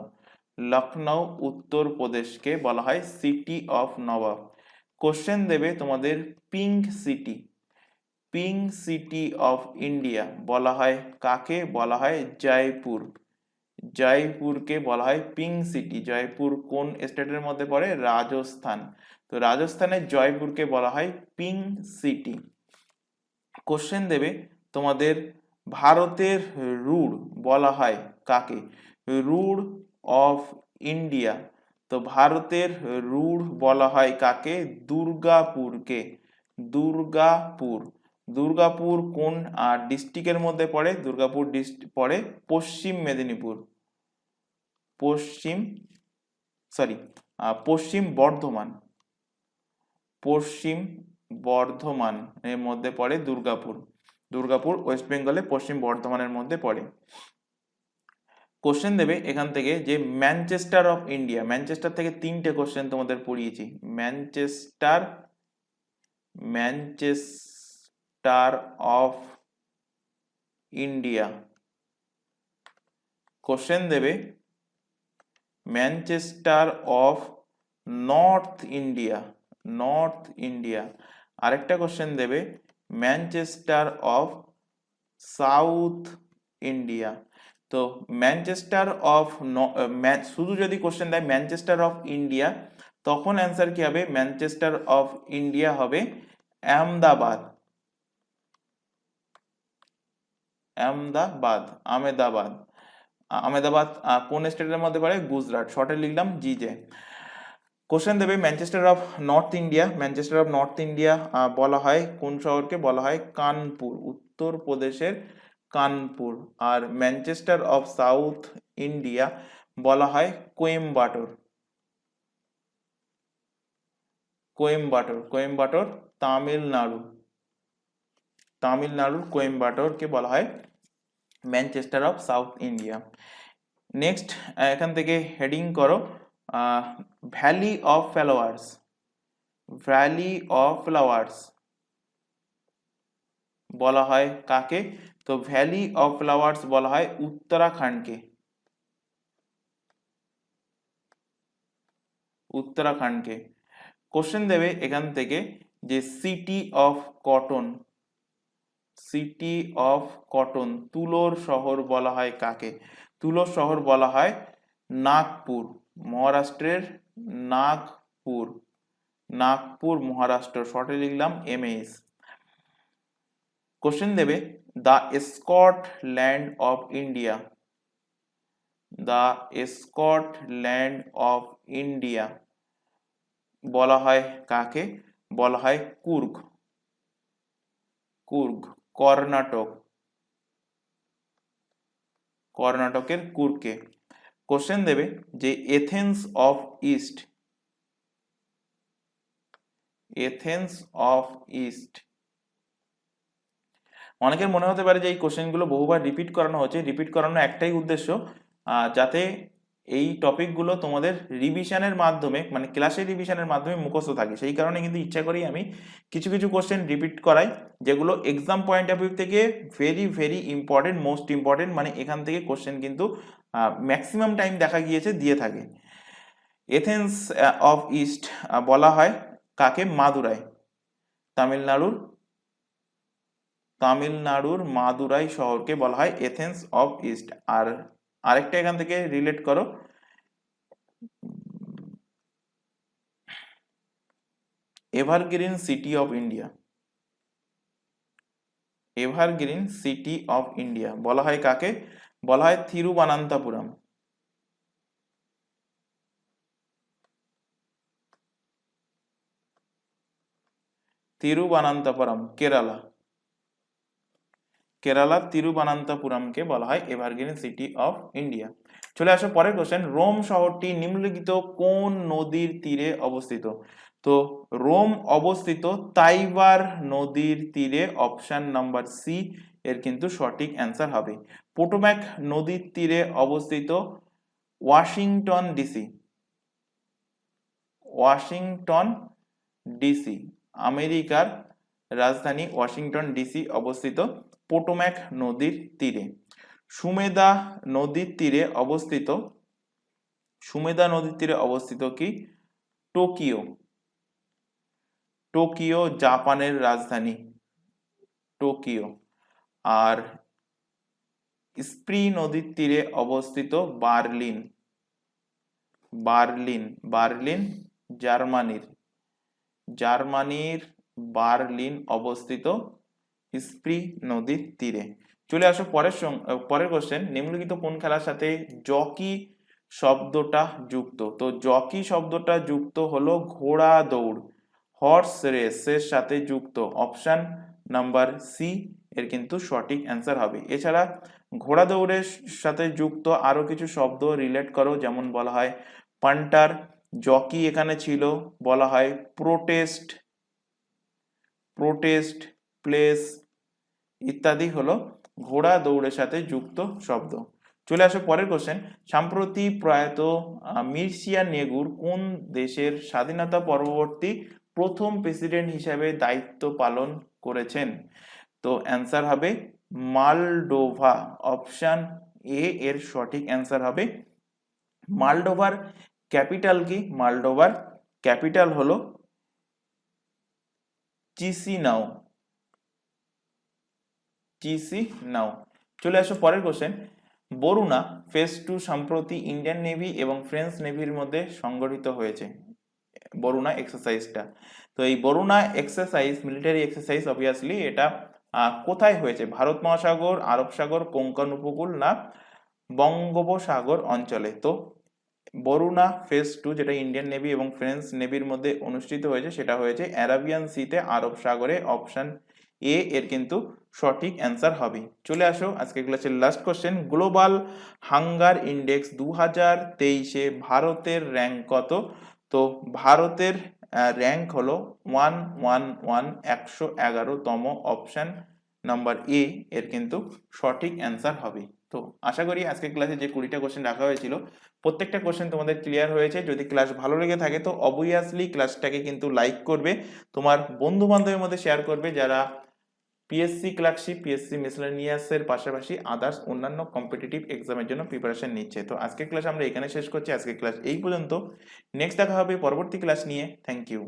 লখনৌ উত্তরপ্রদেশকে বলা হয় সিটি অফ নবাব। কোশ্চেন দেবে তোমাদের pink city, pink city of India বলা হয় কাকে, বলা হয় জয়পুর, জয়পুরকে বলা হয় পিঙ্ক সিটি। জয়পুর কোন স্টেটের মধ্যে পড়ে, রাজস্থান, তো রাজস্থানের জয়পুরকে বলা হয় পিঙ্ক সিটি। কোশ্চেন দেবে তোমাদের ভারতের রুড় বলা হয় কাকে, রুড় অফ ইন্ডিয়া, তো ভারতের রুড় বলা হয় কাকে, দুর্গাপুরকে, দুর্গাপুর। দুর্গাপুর কোন ডিস্ট্রিক্টের মধ্যে পড়ে, দুর্গাপুর ডিস্ট্রিক্ট পড়ে পশ্চিম মেদিনীপুর, পশ্চিম সরি পশ্চিম বর্ধমান, পশ্চিম বর্ধমান এর মধ্যে পড়ে দুর্গাপুর, দুর্গাপুর ওয়েস্ট বেঙ্গলে পশ্চিম বর্ধমানের মধ্যে পড়ে। কোশ্চেন দেবে এখান থেকে যে ম্যানচেস্টার অফ ইন্ডিয়া, ম্যানচেস্টার থেকে তিনটে কোশ্চেন তোমাদের পড়িয়েছি, Manchester, Manchester of India. Question দেবে Manchester of North India, North India. আরেকটা কোশ্চেন দেবে ম্যানচেস্টার অফ সাউথ ইন্ডিয়া। তো ম্যানচেস্টার অফ, শুধু যদি কোশ্চেন দেয় ম্যানচেস্টার অফ ইন্ডিয়া, তখন অ্যান্সার কি হবে? ম্যানচেস্টার অফ ইন্ডিয়া হবে আহমেদাবাদ। আহমেদাবাদ, আহমেদাবাদ। আহমেদাবাদ কোন স্টেটের মধ্যে পড়ে? গুজরাট। শর্টে লিখলাম জিজে। কোশ্চেন দেবে Manchester of North India. Manchester of North India বলা হয় কোন শহরকে? বলা হয় কানপুর, উত্তরপ্রদেশের কানপুর। আর ম্যানচেস্টার অফ সাউথ ইন্ডিয়া বলা হয় কোয়েম্বাটোর। কোয়েম্বাটোর, কোয়েম্বাটোর তামিলনাড়ু। তামিলনাড়ুর কোয়েম্বাটোরকে বলা হয় Manchester of South India. Next এখান থেকে হেডিং করো valley of flowers. Valley of flowers বলা হয় কাকে? তো ভ্যালি অফ ফ্লাওয়ার্স বলা হয় উত্তরাখণ্ডকে। উত্তরাখণ্ডকে। কোশ্চেন দেবে এখান থেকে যে city of cotton. City of cotton, তুলোর শহর বলা হয় কাকে? তুলোর শহর বলা হয় নাগপুর, মহারাষ্ট্রের নাগপুর। নাগপুর মহারাষ্ট্র। শর্টে লিখলাম এমএস। কোশ্চেন দেবে the Scotland of India. The Scotland of India বলা হয় কাকে? বলা হয় কুর্গ। কুর্গ, কর্ণাটক। কর্ণাটকের কুর্গকে। কোশ্চেন দেবে যে Athens of east. Athens of east. অনেকের মনে হতে পারে যে এই কোশ্চেনগুলো বহুবার রিপিট করানো হচ্ছে। রিপিট করানোর একটাই উদ্দেশ্য, যাতে এই টপিকগুলো তোমাদের রিভিশনের মাধ্যমে, মানে ক্লাসের রিভিশনের মাধ্যমে মুখস্থ থাকে। সেই কারণে কিন্তু ইচ্ছা করেই আমি কিছু কিছু কোশ্চেন রিপিট করাই, যেগুলো এক্সাম পয়েন্ট অফ ভিউ থেকে very very important, most important. মানে এখান থেকে কোশ্চেন কিন্তু ম্যাক্সিমাম টাইম দেখা গিয়েছে দিয়ে থাকে। এথেন্স অফ ইস্ট বলা হয় কাকে? মাদুরাই। তামিলনাড়ুর তামিলনাড়ুর মাদুরাই শহরকে বলা হয় এথেন্স অফ ইস্ট। আর আরেকটা এখান থেকে রিলেট করো, evergreen city of India. Evergreen city of India বলা হয় কাকে? বলা হয় থিরুবানান্তপুরম। তিরুবানান্তপুরম, কেরালা। কেরালার তিরুবানান্তপুরমকে বলা হয় এভারগ্রিন সিটি অফ ইন্ডিয়া। চলে আসো পরের কোশ্চেন। রোম শহরটি নিম্নলিখিত কোন নদীর তীরে অবস্থিত? তো রোম অবস্থিত তাইবার নদীর তীরে। অপশন নাম্বার সি এর কিন্তু সঠিক অ্যান্সার হবে। পোটোম্যাক নদীর তীরে অবস্থিত ওয়াশিংটন ডিসি। ওয়াশিংটন ডিসি, আমেরিকার রাজধানী ওয়াশিংটন ডিসি অবস্থিত পোটোম্যাক নদীর তীরে। সুমেদা নদীর তীরে অবস্থিত, সুমেদা নদীর তীরে অবস্থিত কি? টোকিও। টোকিও জাপানের রাজধানী, টোকিও। আর স্প্রি নদীর তীরে অবস্থিত বার্লিন। বার্লিন, বার্লিন জার্মানির। জার্মানির বার্লিন অবস্থিত স্প্রি নদীর তীরে। চলে আসো পরের কোশ্চেন। নিম্নলিখিত কোন খেলার সাথে জকি শব্দটা যুক্ত? তো জকি শব্দটা যুক্ত হলো ঘোড়া দৌড়, হর্স রেসের সাথে যুক্ত। অপশন নাম্বার সি এর কিন্তু সঠিক অ্যান্সার হবে। এছাড়া ঘোড়া দৌড়ের সাথে যুক্ত আরো কিছু শব্দ রিলেট করো, যেমন বলা হয় পান্টার। জকি এখানে ছিল, বলা হয় প্রোটেস্ট। প্রোটেস্ট, প্লেস ইত্যাদি হলো ঘোড়া দৌড়ের সাথে যুক্ত শব্দ। চলে আসো পরের কোশ্চেন। সম্প্রতি প্রয়াত মির্সিয়া নেগুর কোন দেশের স্বাধীনতা পরবর্তী প্রথম প্রেসিডেন্ট হিসেবে দায়িত্ব পালন করেছেন? তো অ্যান্সার হবে মালডোভা। অপশন এ এর সঠিক অ্যান্সার হবে। মালডোভার ক্যাপিটাল কি? মালডোভার ক্যাপিটাল হলো চিসিনাও, চিসিনাও। চলে আসো পরের কোশ্চেন। বরুণা ফেজ 2 সম্প্রতি ইন্ডিয়ান নেভি এবং ফ্রেঞ্চ নেভির মধ্যে সংগঠিত হয়েছে, বরুণা এক্সারসাইজটা। তো এই Baruna exercise, military exercise obviously এটা কোথায় হয়েছে? ভারত মহাসাগর, আরব সাগর, কোঙ্কণ উপকূল না বঙ্গোপসাগর অঞ্চলে? তো বরুণা ফেজ 2 যেটা ইন্ডিয়ান নেভি এবং ফ্রেঞ্চ নেভির মধ্যে অনুষ্ঠিত হয়েছে সেটা হয়েছে অ্যারাবিয়ান সিতে, আরব সাগরে। অপশন এ এর কিন্তু সঠিক অ্যান্সার হবে। চলে আসো আজকে ক্লাসের last question. Global hunger index 2023-এ ভারতের র্যাঙ্ক কত? তো ভারতের র্যাঙ্ক হলো 111তম। অপশন নাম্বার এ এর কিন্তু সঠিক অ্যান্সার হবে। তো আশা করি আজকের ক্লাসে যে 20টা কোশ্চেন রাখা হয়েছিল প্রত্যেকটা কোশ্চেন তোমাদের ক্লিয়ার হয়েছে। যদি ক্লাস ভালো লেগে থাকে তো অবভিয়াসলি ক্লাসটাকে কিন্তু লাইক করবে, তোমার বন্ধু বান্ধবের মধ্যে শেয়ার করবে যারা পিএসসি ক্লার্কশিপ, পিএসসি মিসেলেনিয়াসের পাশাপাশি আদার্স অন্যান্য কম্পিটিটিভ এক্সামের জন্য প্রিপারেশন নিচ্ছে। তো আজকের ক্লাস আমরা এখানে শেষ করছি। আজকের ক্লাস এই পর্যন্ত। নেক্সট দেখা হবে পরবর্তী ক্লাস নিয়ে। Thank you.